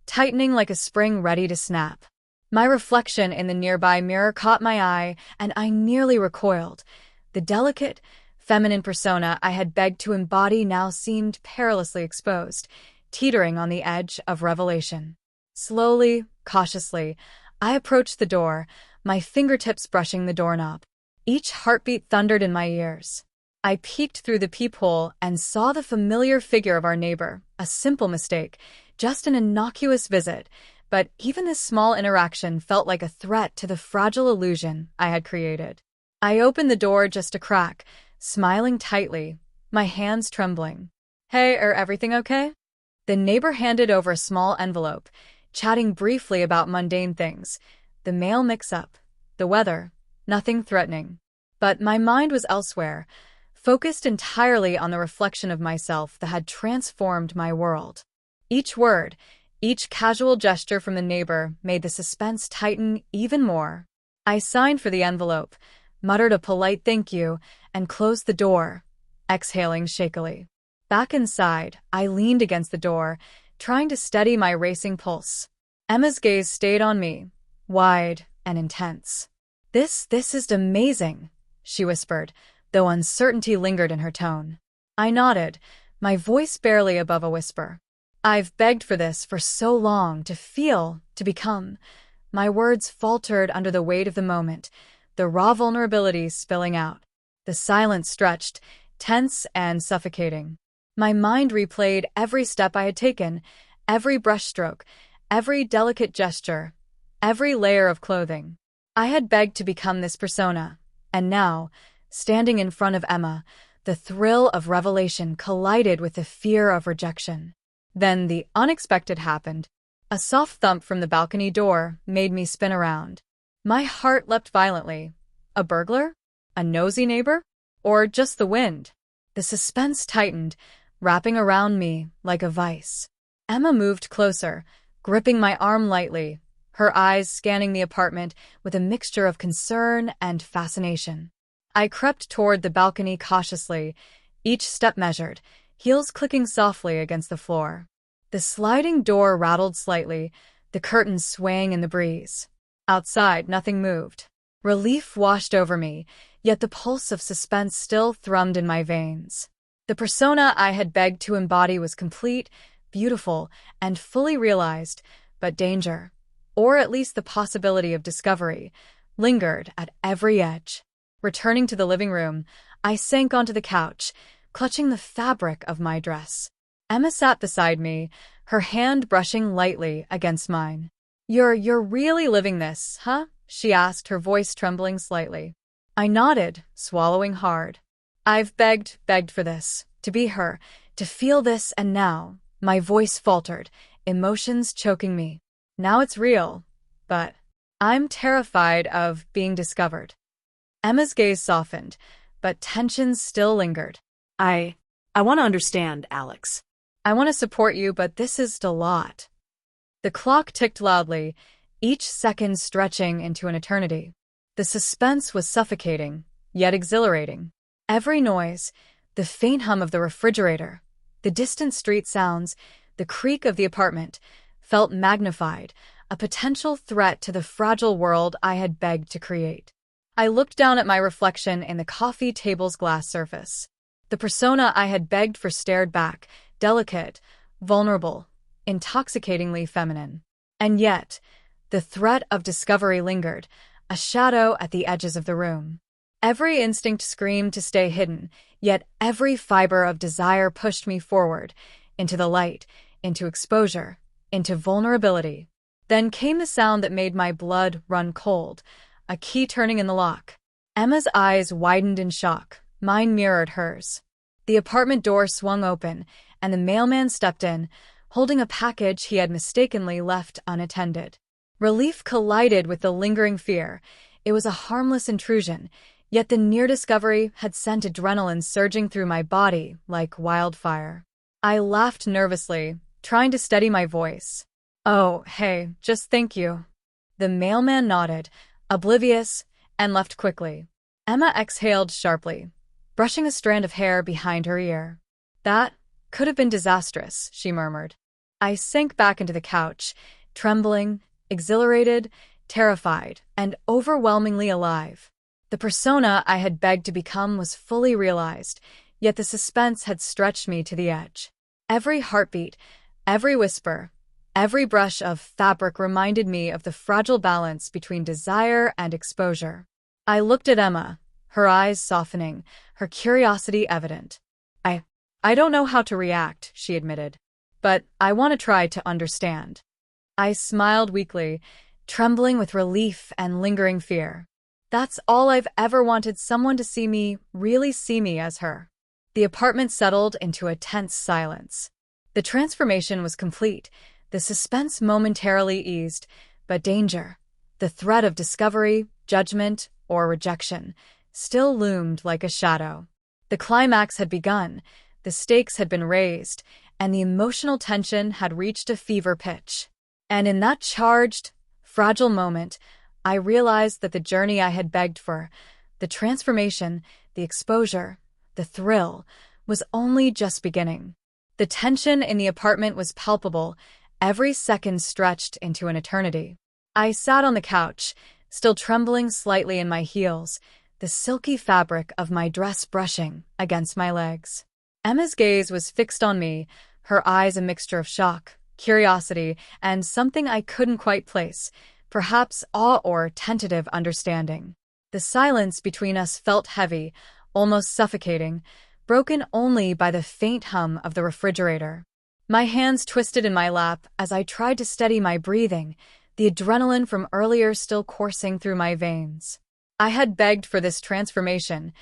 tightening like a spring ready to snap. My reflection in the nearby mirror caught my eye, and I nearly recoiled. The delicate, feminine persona I had begged to embody now seemed perilously exposed, teetering on the edge of revelation. Slowly, cautiously, I approached the door, my fingertips brushing the doorknob. Each heartbeat thundered in my ears. I peeked through the peephole and saw the familiar figure of our neighbor, a simple mistake, just an innocuous visit, but even this small interaction felt like a threat to the fragile illusion I had created. I opened the door just a crack, smiling tightly, my hands trembling. "Hey, everything okay?" The neighbor handed over a small envelope, chatting briefly about mundane things, the mail mix-up, the weather, nothing threatening. But my mind was elsewhere, focused entirely on the reflection of myself that had transformed my world. Each word, each casual gesture from the neighbor made the suspense tighten even more. I signed for the envelope, muttered a polite thank you, and closed the door, exhaling shakily. Back inside, I leaned against the door, trying to steady my racing pulse. Emma's gaze stayed on me, wide and intense. This is amazing," she whispered, though uncertainty lingered in her tone. I nodded, my voice barely above a whisper. "I've begged for this for so long, to feel, to become." My words faltered under the weight of the moment, the raw vulnerability spilling out. The silence stretched, tense and suffocating. My mind replayed every step I had taken, every brushstroke, every delicate gesture, every layer of clothing. I had begged to become this persona, and now, standing in front of Emma, the thrill of revelation collided with the fear of rejection. Then the unexpected happened. A soft thump from the balcony door made me spin around. My heart leapt violently. A burglar? A nosy neighbor? Or just the wind? The suspense tightened, wrapping around me like a vice. Emma moved closer, gripping my arm lightly, her eyes scanning the apartment with a mixture of concern and fascination. I crept toward the balcony cautiously, each step measured, heels clicking softly against the floor. The sliding door rattled slightly, the curtains swaying in the breeze. Outside, nothing moved. Relief washed over me, yet the pulse of suspense still thrummed in my veins. The persona I had begged to embody was complete, beautiful, and fully realized, but danger, or at least the possibility of discovery, lingered at every edge. Returning to the living room, I sank onto the couch, clutching the fabric of my dress. Emma sat beside me, her hand brushing lightly against mine. You're really living this, huh?" she asked, her voice trembling slightly. I nodded, swallowing hard. I've begged for this, to be her, to feel this, and now, my voice faltered, emotions choking me. Now it's real, but I'm terrified of being discovered. Emma's gaze softened, but tension still lingered. I want to understand, Alex. I want to support you, but this is a lot. The clock ticked loudly, each second stretching into an eternity. The suspense was suffocating, yet exhilarating. Every noise, the faint hum of the refrigerator, the distant street sounds, the creak of the apartment, felt magnified, a potential threat to the fragile world I had begged to create. I looked down at my reflection in the coffee table's glass surface. The persona I had begged for stared back, delicate, vulnerable, intoxicatingly feminine. And yet, the threat of discovery lingered, a shadow at the edges of the room. Every instinct screamed to stay hidden, yet every fiber of desire pushed me forward, into the light, into exposure, into vulnerability. Then came the sound that made my blood run cold, a key turning in the lock. Emma's eyes widened in shock, mine mirrored hers. The apartment door swung open, and the mailman stepped in, holding a package he had mistakenly left unattended. Relief collided with the lingering fear. It was a harmless intrusion, yet the near discovery had sent adrenaline surging through my body like wildfire. I laughed nervously, trying to steady my voice. "Oh, hey, just thank you." The mailman nodded, oblivious, and left quickly. Emma exhaled sharply, brushing a strand of hair behind her ear. "That could have been disastrous," she murmured. I sank back into the couch, trembling, exhilarated, terrified, and overwhelmingly alive. The persona I had begged to become was fully realized, yet the suspense had stretched me to the edge. Every heartbeat, every whisper, every brush of fabric reminded me of the fragile balance between desire and exposure. I looked at Emma, her eyes softening, her curiosity evident. I don't know how to react," she admitted, "but I want to try to understand." I smiled weakly, trembling with relief and lingering fear. That's all I've ever wanted, someone to see me, really see me as her. The apartment settled into a tense silence. The transformation was complete, the suspense momentarily eased, but danger, the threat of discovery, judgment, or rejection, still loomed like a shadow. The climax had begun, the stakes had been raised, and the emotional tension had reached a fever pitch. And in that charged, fragile moment, I realized that the journey I had begged for, the transformation, the exposure, the thrill, was only just beginning. The tension in the apartment was palpable, every second stretched into an eternity. I sat on the couch, still trembling slightly in my heels, the silky fabric of my dress brushing against my legs. Emma's gaze was fixed on me, her eyes a mixture of shock, curiosity, and something I couldn't quite place, perhaps awe or tentative understanding. The silence between us felt heavy, almost suffocating, broken only by the faint hum of the refrigerator. My hands twisted in my lap as I tried to steady my breathing, the adrenaline from earlier still coursing through my veins. I had begged for this transformation,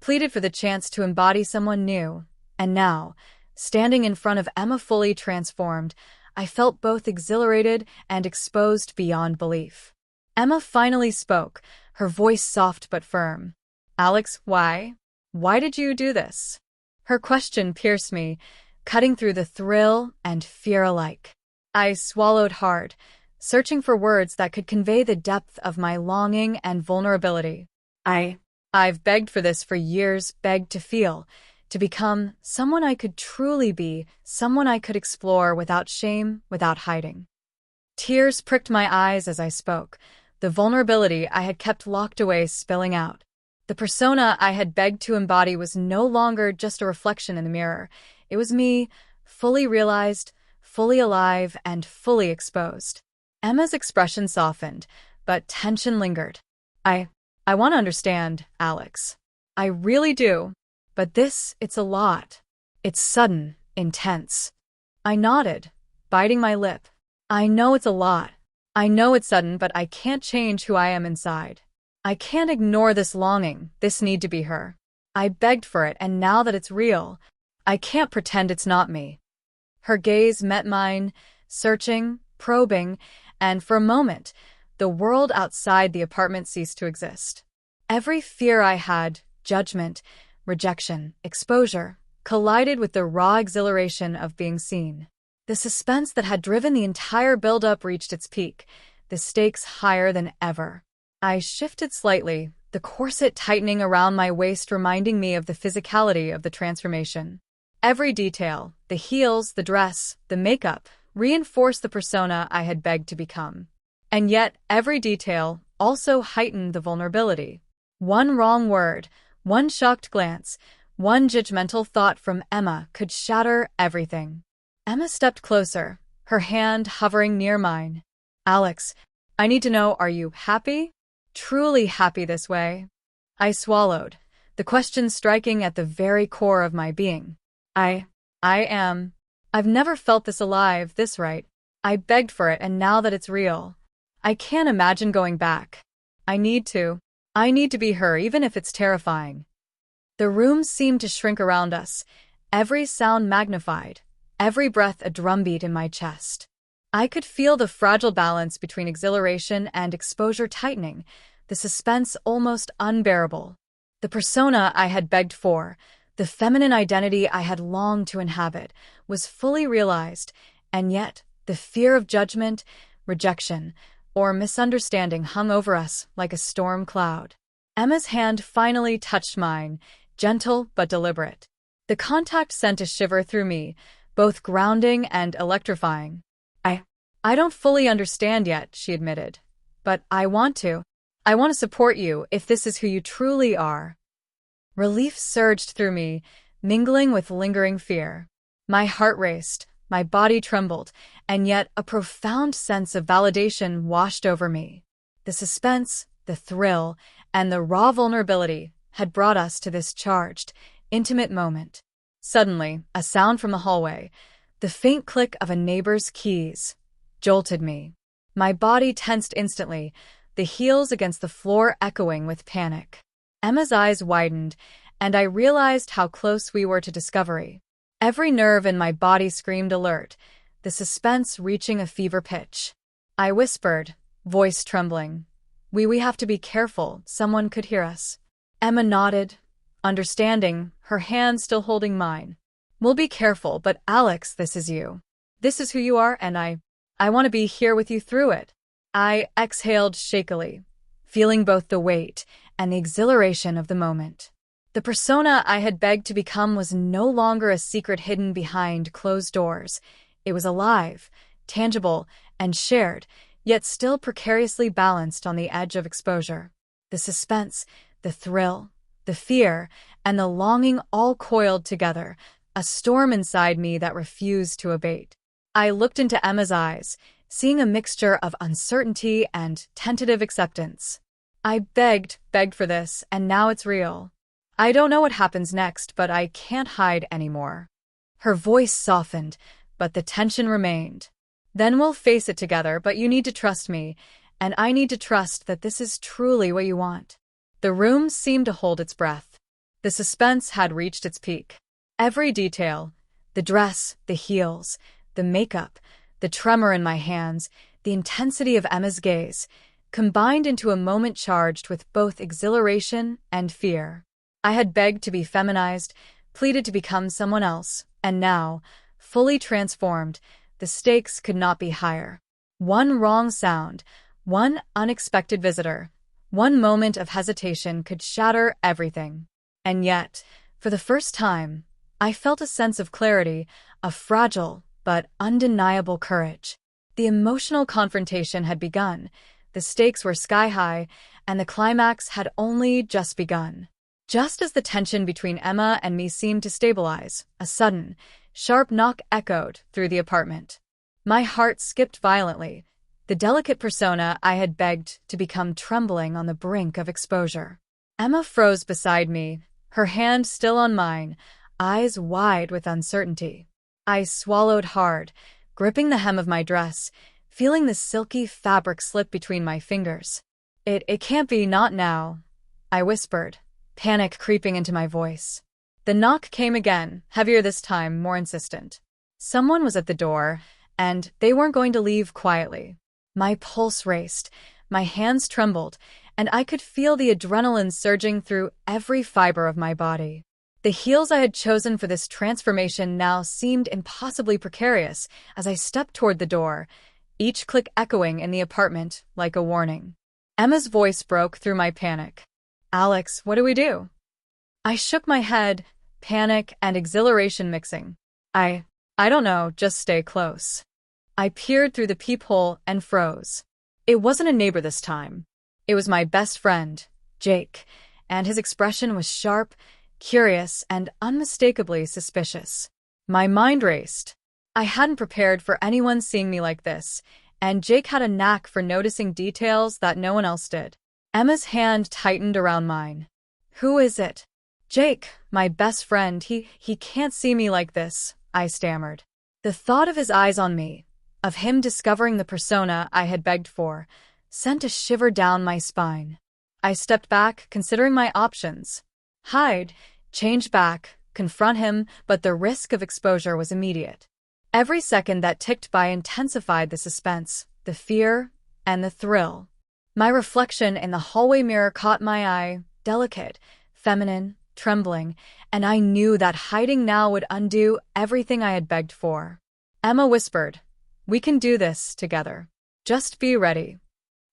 pleaded for the chance to embody someone new, and now, standing in front of Emma fully transformed, I felt both exhilarated and exposed beyond belief. Emma finally spoke, her voice soft but firm. "Alex, why? Why did you do this? Her question pierced me, cutting through the thrill and fear alike. I swallowed hard, searching for words that could convey the depth of my longing and vulnerability. I've begged for this for years, begged to feel, to become someone I could truly be, someone I could explore without shame, without hiding. Tears pricked my eyes as I spoke, the vulnerability I had kept locked away spilling out. The persona I had begged to embody was no longer just a reflection in the mirror. It was me, fully realized, fully alive, and fully exposed. Emma's expression softened, but tension lingered. I want to understand, Alex. I really do. But it's a lot. It's sudden, intense. I nodded, biting my lip. I know it's a lot. I know it's sudden, but I can't change who I am inside. I can't ignore this longing, this need to be her. I begged for it, and now that it's real, I can't pretend it's not me. Her gaze met mine, searching, probing, and for a moment, the world outside the apartment ceased to exist. Every fear I had, judgment, rejection, exposure, collided with the raw exhilaration of being seen. The suspense that had driven the entire build-up reached its peak, the stakes higher than ever. I shifted slightly, the corset tightening around my waist reminding me of the physicality of the transformation. Every detail, the heels, the dress, the makeup, reinforced the persona I had begged to become. And yet, every detail also heightened the vulnerability. One wrong word, one shocked glance, one judgmental thought from Emma could shatter everything. Emma stepped closer, her hand hovering near mine. Alex, I need to know, are you happy? Truly happy this way? I swallowed, the question striking at the very core of my being. I am. I've never felt this alive, this right. I begged for it, and now that it's real, I can't imagine going back. I need to be her, even if it's terrifying. The room seemed to shrink around us, every sound magnified, every breath a drumbeat in my chest. I could feel the fragile balance between exhilaration and exposure tightening, the suspense almost unbearable. The persona I had begged for, the feminine identity I had longed to inhabit, was fully realized, and yet the fear of judgment, rejection, or misunderstanding hung over us like a storm cloud. Emma's hand finally touched mine, gentle but deliberate. The contact sent a shiver through me, both grounding and electrifying. I don't fully understand yet, she admitted. But I want to. I want to support you if this is who you truly are. Relief surged through me, mingling with lingering fear. My heart raced, my body trembled, and yet a profound sense of validation washed over me. The suspense, the thrill, and the raw vulnerability had brought us to this charged, intimate moment. Suddenly, a sound from the hallway, the faint click of a neighbor's keys, jolted me. My body tensed instantly, the heels against the floor echoing with panic. Emma's eyes widened, and I realized how close we were to discovery. Every nerve in my body screamed alert, the suspense reaching a fever pitch. I whispered, voice trembling, We have to be careful, someone could hear us." Emma nodded, understanding, her hand still holding mine. "We'll be careful, but Alex, this is you. This is who you are, and I want to be here with you through it." I exhaled shakily, feeling both the weight and the exhilaration of the moment. The persona I had begged to become was no longer a secret hidden behind closed doors. It was alive, tangible, and shared, yet still precariously balanced on the edge of exposure. The suspense, the thrill, the fear, and the longing all coiled together, a storm inside me that refused to abate. I looked into Emma's eyes, seeing a mixture of uncertainty and tentative acceptance. I begged for this, and now it's real. I don't know what happens next, but I can't hide anymore. Her voice softened, but the tension remained. "Then we'll face it together, but you need to trust me, and I need to trust that this is truly what you want." The room seemed to hold its breath. The suspense had reached its peak. Every detail, the dress, the heels, the makeup, the tremor in my hands, the intensity of Emma's gaze, combined into a moment charged with both exhilaration and fear. I had begged to be feminized, pleaded to become someone else, and now, fully transformed, the stakes could not be higher. One wrong sound, one unexpected visitor, one moment of hesitation could shatter everything. And yet, for the first time, I felt a sense of clarity, a fragile but undeniable courage. The emotional confrontation had begun, the stakes were sky-high, and the climax had only just begun. Just as the tension between Emma and me seemed to stabilize, a sudden, sharp knock echoed through the apartment. My heart skipped violently, the delicate persona I had begged to become trembling on the brink of exposure. Emma froze beside me, her hand still on mine, eyes wide with uncertainty. I swallowed hard, gripping the hem of my dress, feeling the silky fabric slip between my fingers. It can't be, not now, I whispered, panic creeping into my voice. The knock came again, heavier this time, more insistent. Someone was at the door, and they weren't going to leave quietly. My pulse raced, my hands trembled, and I could feel the adrenaline surging through every fiber of my body. The heels I had chosen for this transformation now seemed impossibly precarious as I stepped toward the door, each click echoing in the apartment like a warning. Emma's voice broke through my panic. "Alex, what do we do?" I shook my head, panic and exhilaration mixing. I don't know, just stay close." I peered through the peephole and froze. It wasn't a neighbor this time. It was my best friend, Jake, and his expression was sharp, curious, and unmistakably suspicious. My mind raced. I hadn't prepared for anyone seeing me like this, and Jake had a knack for noticing details that no one else did. Emma's hand tightened around mine. "Who is it?" "Jake, my best friend. He can't see me like this," I stammered. The thought of his eyes on me, of him discovering the persona I had begged for, sent a shiver down my spine. I stepped back, considering my options. Hide, change back, confront him, but the risk of exposure was immediate. Every second that ticked by intensified the suspense, the fear, and the thrill. My reflection in the hallway mirror caught my eye, delicate, feminine, trembling, and I knew that hiding now would undo everything I had begged for. Emma whispered, "We can do this together. Just be ready."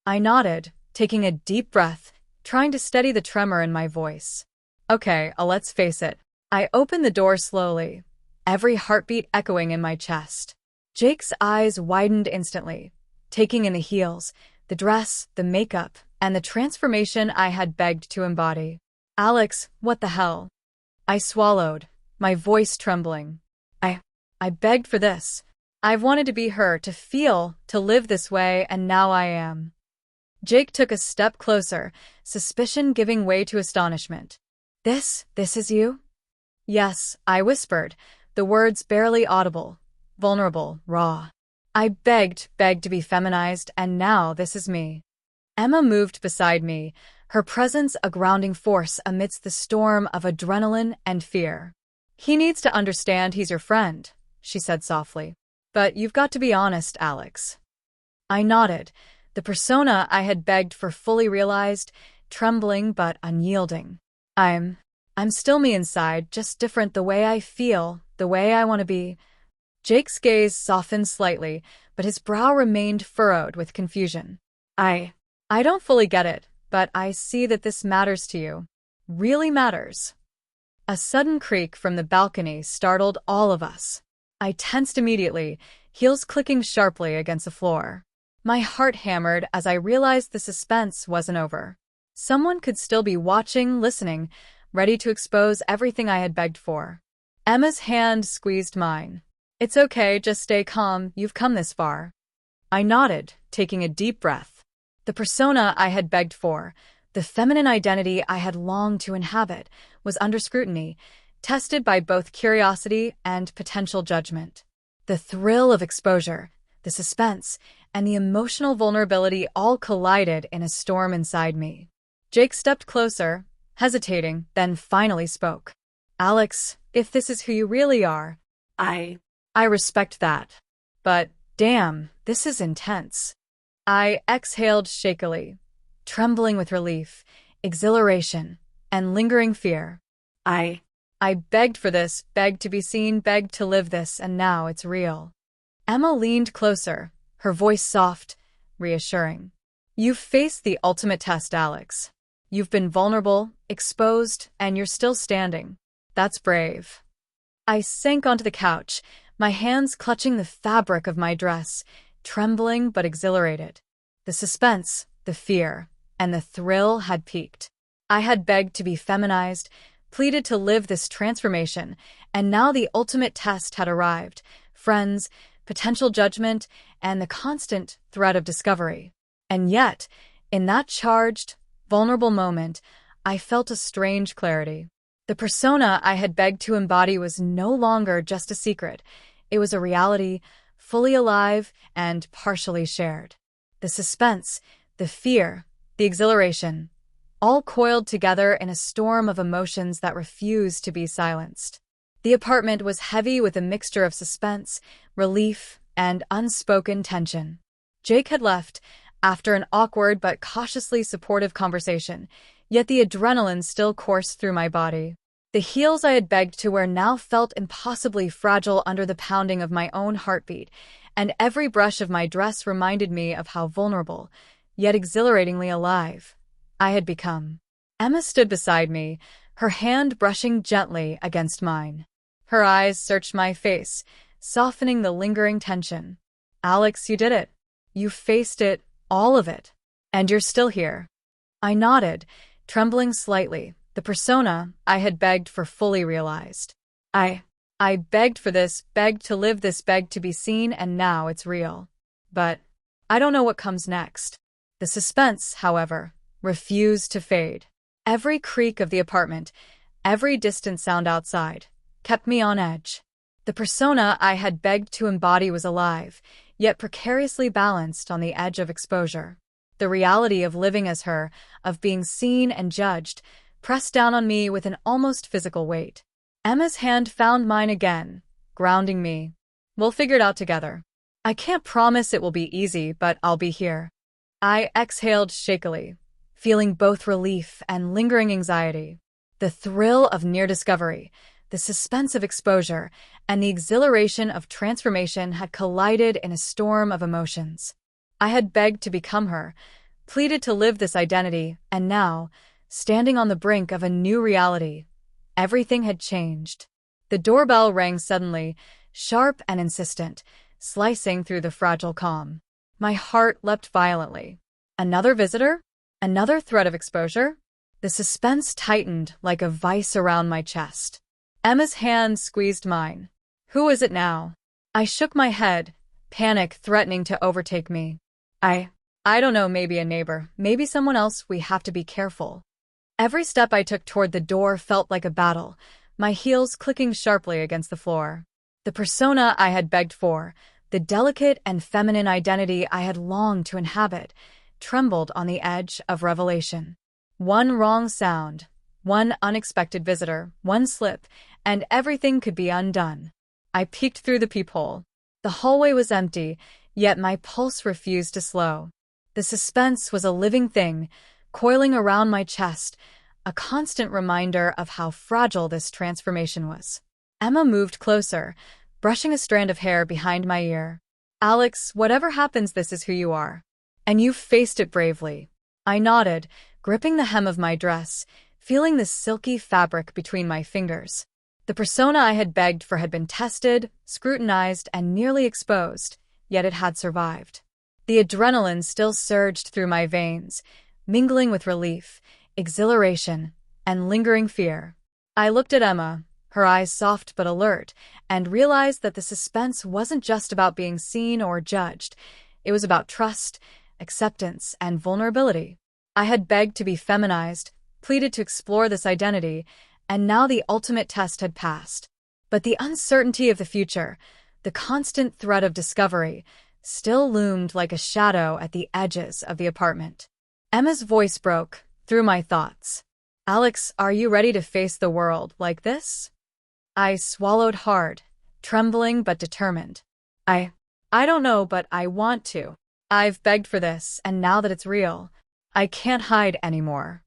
I nodded, taking a deep breath, trying to steady the tremor in my voice. "Okay, let's face it." I opened the door slowly, every heartbeat echoing in my chest. Jake's eyes widened instantly, taking in the heels, the dress, the makeup, and the transformation I had begged to embody. "Alex, what the hell?" I swallowed, my voice trembling. I begged for this. I've wanted to be her, to feel, to live this way, and now I am. Jake took a step closer, suspicion giving way to astonishment. This is you?" "Yes," I whispered, the words barely audible, vulnerable, raw. "I begged to be feminized, and now this is me." Emma moved beside me, her presence a grounding force amidst the storm of adrenaline and fear. "He needs to understand he's your friend," she said softly. "But you've got to be honest, Alex." I nodded, the persona I had begged for fully realized, trembling but unyielding. I'm still me inside, just different, the way I feel, the way I want to be." Jake's gaze softened slightly, but his brow remained furrowed with confusion. I don't fully get it, but I see that this matters to you. Really matters." A sudden creak from the balcony startled all of us. I tensed immediately, heels clicking sharply against the floor. My heart hammered as I realized the suspense wasn't over. Someone could still be watching, listening, ready to expose everything I had begged for. Emma's hand squeezed mine. "It's okay, just stay calm, you've come this far." I nodded, taking a deep breath. The persona I had begged for, the feminine identity I had longed to inhabit, was under scrutiny, tested by both curiosity and potential judgment. The thrill of exposure, the suspense, and the emotional vulnerability all collided in a storm inside me. Jake stepped closer, hesitating, then finally spoke. "Alex, if this is who you really are, I respect that. But, damn, this is intense." I exhaled shakily, trembling with relief, exhilaration, and lingering fear. I I begged for this, begged to be seen, begged to live this, and now it's real. Emma leaned closer, her voice soft, reassuring. You've faced the ultimate test, Alex. You've been vulnerable, exposed, and you're still standing. That's brave. I sank onto the couch, my hands clutching the fabric of my dress, trembling but exhilarated. The suspense, the fear, and the thrill had peaked. I had begged to be feminized, pleaded to live this transformation, and now the ultimate test had arrived. Friends, potential judgment, and the constant threat of discovery. And yet, in that charged, vulnerable moment, I felt a strange clarity. The persona I had begged to embody was no longer just a secret. It was a reality, fully alive and partially shared. The suspense, the fear, the exhilaration, all coiled together in a storm of emotions that refused to be silenced. The apartment was heavy with a mixture of suspense, relief, and unspoken tension. Jake had left after an awkward but cautiously supportive conversation, yet the adrenaline still coursed through my body. The heels I had begged to wear now felt impossibly fragile under the pounding of my own heartbeat, and every brush of my dress reminded me of how vulnerable, yet exhilaratingly alive, I had become. Emma stood beside me, her hand brushing gently against mine. Her eyes searched my face, softening the lingering tension. Alex, you did it. You faced it, all of it. And you're still here. I nodded, trembling slightly. The persona I had begged for fully realized. I begged for this, begged to live this, begged to be seen, and now it's real. But I don't know what comes next. The suspense, however, refused to fade. Every creak of the apartment, every distant sound outside, kept me on edge. The persona I had begged to embody was alive, yet precariously balanced on the edge of exposure. The reality of living as her, of being seen and judged, pressed down on me with an almost physical weight. Emma's hand found mine again, grounding me. We'll figure it out together. I can't promise it will be easy, but I'll be here. I exhaled shakily, feeling both relief and lingering anxiety. The thrill of near discovery, the suspense of exposure, and the exhilaration of transformation had collided in a storm of emotions. I had begged to become her, pleaded to live this identity, and now, standing on the brink of a new reality, everything had changed. The doorbell rang suddenly, sharp and insistent, slicing through the fragile calm. My heart leapt violently. Another visitor? Another threat of exposure? The suspense tightened like a vice around my chest. Emma's hand squeezed mine. Who is it now? I shook my head, panic threatening to overtake me. I don't know, maybe a neighbor, maybe someone else. We have to be careful. Every step I took toward the door felt like a battle, my heels clicking sharply against the floor. The persona I had begged for, the delicate and feminine identity I had longed to inhabit, trembled on the edge of revelation. One wrong sound, one unexpected visitor, one slip, and everything could be undone. I peeked through the peephole. The hallway was empty, yet my pulse refused to slow. The suspense was a living thing, coiling around my chest, a constant reminder of how fragile this transformation was. Emma moved closer, brushing a strand of hair behind my ear. Alex, whatever happens, this is who you are. And you've faced it bravely. I nodded, gripping the hem of my dress, feeling the silky fabric between my fingers. The persona I had begged for had been tested, scrutinized, and nearly exposed, yet it had survived. The adrenaline still surged through my veins, mingling with relief, exhilaration, and lingering fear. I looked at Emma, her eyes soft but alert, and realized that the suspense wasn't just about being seen or judged. It was about trust, acceptance, and vulnerability. I had begged to be feminized, pleaded to explore this identity, and now the ultimate test had passed. But the uncertainty of the future, the constant threat of discovery, still loomed like a shadow at the edges of the apartment. Emma's voice broke through my thoughts. Alex, are you ready to face the world like this? I swallowed hard, trembling but determined. I don't know, but I want to. I've begged for this, and now that it's real, I can't hide anymore.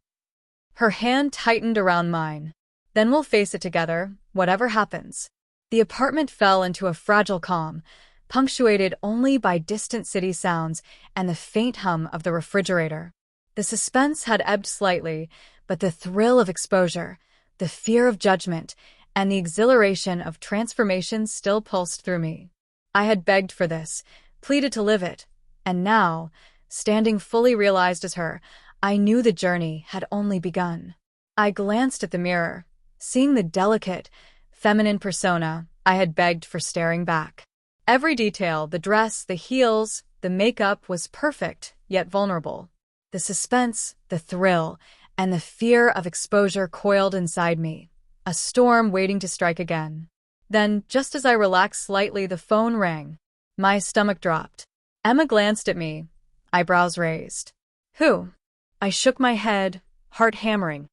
Her hand tightened around mine. Then we'll face it together, whatever happens. The apartment fell into a fragile calm, punctuated only by distant city sounds and the faint hum of the refrigerator. The suspense had ebbed slightly, but the thrill of exposure, the fear of judgment, and the exhilaration of transformation still pulsed through me. I had begged for this, pleaded to live it, and now, standing fully realized as her, I knew the journey had only begun. I glanced at the mirror, seeing the delicate, feminine persona I had begged for staring back. Every detail, the dress, the heels, the makeup was perfect, yet vulnerable. The suspense, the thrill, and the fear of exposure coiled inside me, a storm waiting to strike again. Then, just as I relaxed slightly, the phone rang. My stomach dropped. Emma glanced at me, eyebrows raised. Who? I shook my head, heart hammering.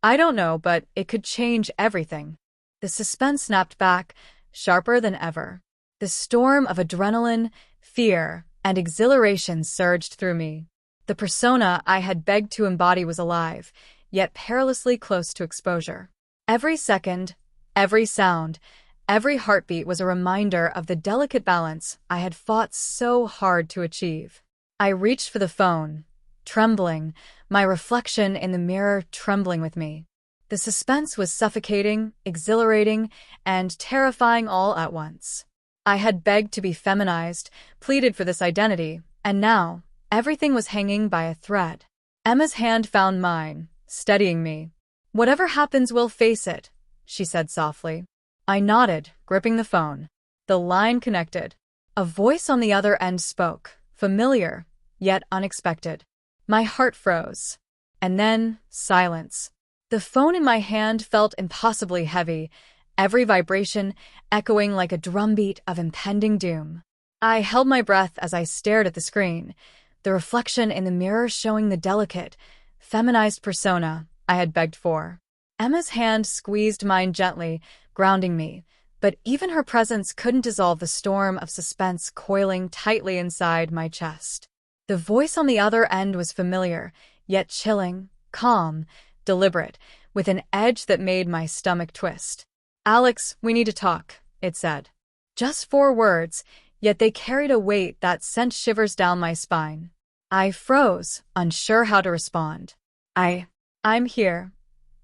I don't know, but it could change everything. The suspense snapped back, sharper than ever. The storm of adrenaline, fear, and exhilaration surged through me. The persona I had begged to embody was alive, yet perilously close to exposure. Every second, every sound, every heartbeat was a reminder of the delicate balance I had fought so hard to achieve. I reached for the phone, trembling, my reflection in the mirror trembling with me. The suspense was suffocating, exhilarating, and terrifying all at once. I had begged to be feminized, pleaded for this identity, and now, everything was hanging by a thread. Emma's hand found mine, steadying me. Whatever happens, we'll face it, she said softly. I nodded, gripping the phone. The line connected. A voice on the other end spoke, familiar, yet unexpected. My heart froze. And then, silence. The phone in my hand felt impossibly heavy, every vibration echoing like a drumbeat of impending doom. I held my breath as I stared at the screen, the reflection in the mirror showing the delicate, feminized persona I had begged for. Emma's hand squeezed mine gently, grounding me, but even her presence couldn't dissolve the storm of suspense coiling tightly inside my chest. The voice on the other end was familiar, yet chilling, calm, deliberate, with an edge that made my stomach twist. Alex, we need to talk, it said. Just 4 words, yet they carried a weight that sent shivers down my spine. I froze, unsure how to respond. I'm here,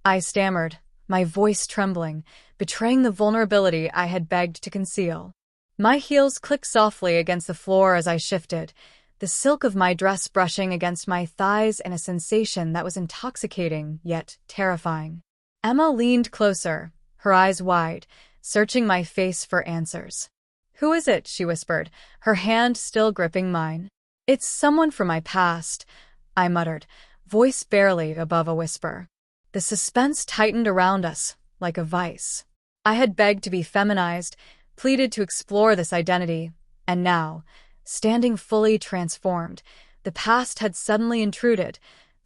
I stammered, my voice trembling, betraying the vulnerability I had begged to conceal. My heels clicked softly against the floor as I shifted, the silk of my dress brushing against my thighs in a sensation that was intoxicating yet terrifying. Emma leaned closer, her eyes wide, searching my face for answers. Who is it? She whispered, her hand still gripping mine. It's someone from my past, I muttered, voice barely above a whisper. The suspense tightened around us, like a vice. I had begged to be feminized, pleaded to explore this identity, and now, standing fully transformed, the past had suddenly intruded,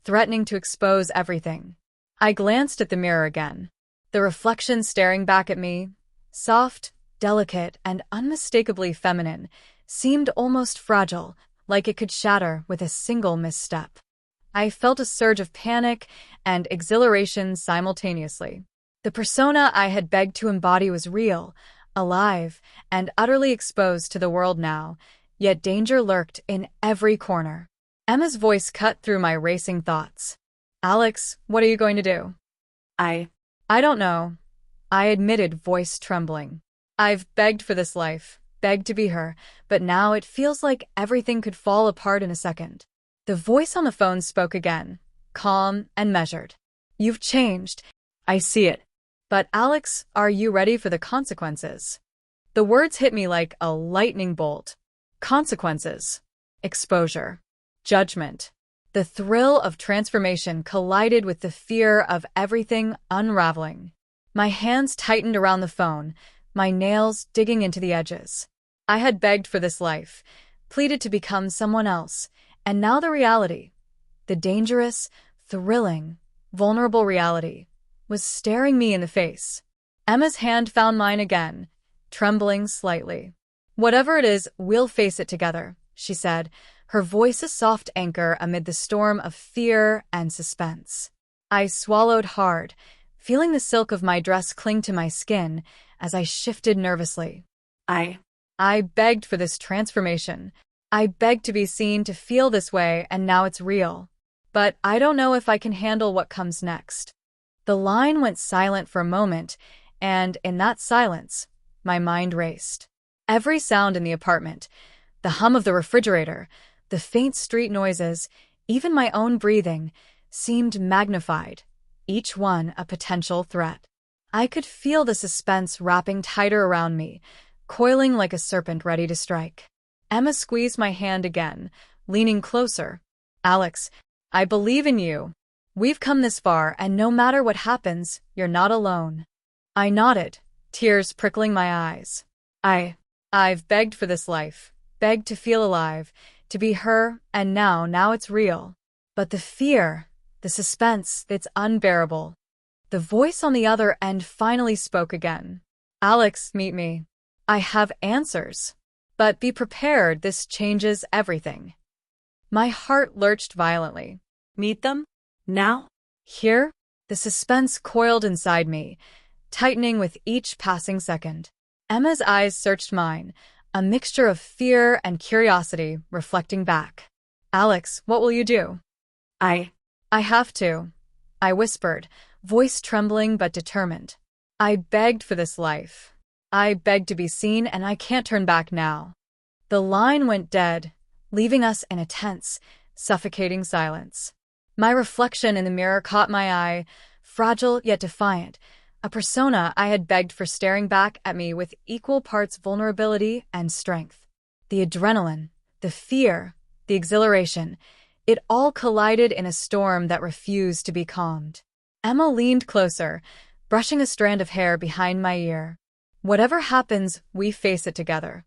threatening to expose everything. I glanced at the mirror again. The reflection staring back at me, soft, delicate, and unmistakably feminine, seemed almost fragile, like it could shatter with a single misstep. I felt a surge of panic and exhilaration simultaneously. The persona I had begged to embody was real, alive, and utterly exposed to the world now, yet danger lurked in every corner. Emma's voice cut through my racing thoughts. Alex, what are you going to do? I don't know, I admitted, voice trembling. I've begged for this life, begged to be her, but now it feels like everything could fall apart in a second. The voice on the phone spoke again, calm and measured. You've changed. I see it. But Alex, are you ready for the consequences? The words hit me like a lightning bolt. Consequences. Exposure. Judgment. The thrill of transformation collided with the fear of everything unraveling. My hands tightened around the phone, my nails digging into the edges. I had begged for this life, pleaded to become someone else, and now the reality, the dangerous, thrilling, vulnerable reality, was staring me in the face. Emma's hand found mine again, trembling slightly. Whatever it is, we'll face it together, she said, her voice a soft anchor amid the storm of fear and suspense. I swallowed hard, feeling the silk of my dress cling to my skin as I shifted nervously. I begged for this transformation. I begged to be seen, to feel this way, and now it's real. But I don't know if I can handle what comes next. The line went silent for a moment, and in that silence, my mind raced. Every sound in the apartment, the hum of the refrigerator, the faint street noises, even my own breathing, seemed magnified, each one a potential threat. I could feel the suspense wrapping tighter around me, coiling like a serpent ready to strike. Emma squeezed my hand again, leaning closer. "Alex, I believe in you. We've come this far, and no matter what happens, you're not alone." I nodded, tears prickling my eyes. I've begged for this life, begged to feel alive, to be her, and now it's real. But the fear, the suspense, it's unbearable. The voice on the other end finally spoke again. "Alex, meet me. I have answers. But be prepared, this changes everything." My heart lurched violently. Meet them? Now? Here? The suspense coiled inside me, tightening with each passing second. Emma's eyes searched mine, a mixture of fear and curiosity reflecting back. "Alex, what will you do?" I have to," I whispered, voice trembling but determined. "I begged for this life. I begged to be seen, and I can't turn back now." The line went dead, leaving us in a tense, suffocating silence. My reflection in the mirror caught my eye, fragile yet defiant, a persona I had begged for staring back at me with equal parts vulnerability and strength. The adrenaline, the fear, the exhilaration, it all collided in a storm that refused to be calmed. Emma leaned closer, brushing a strand of hair behind my ear. "Whatever happens, we face it together."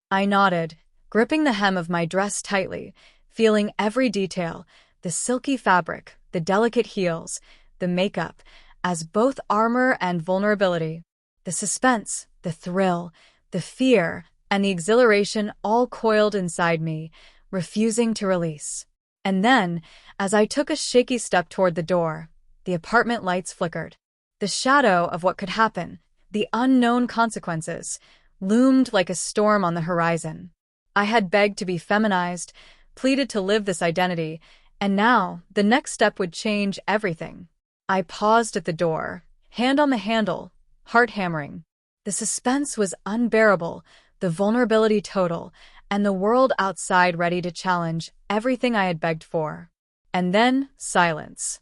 I nodded, gripping the hem of my dress tightly, feeling every detail, the silky fabric, the delicate heels, the makeup, as both armor and vulnerability. The suspense, the thrill, the fear, and the exhilaration all coiled inside me, refusing to release. And then, as I took a shaky step toward the door, the apartment lights flickered. The shadow of what could happen, the unknown consequences, loomed like a storm on the horizon. I had begged to be feminized, pleaded to live this identity, and now the next step would change everything. I paused at the door, hand on the handle, heart hammering. The suspense was unbearable, the vulnerability total, and the world outside ready to challenge everything I had begged for. And then silence.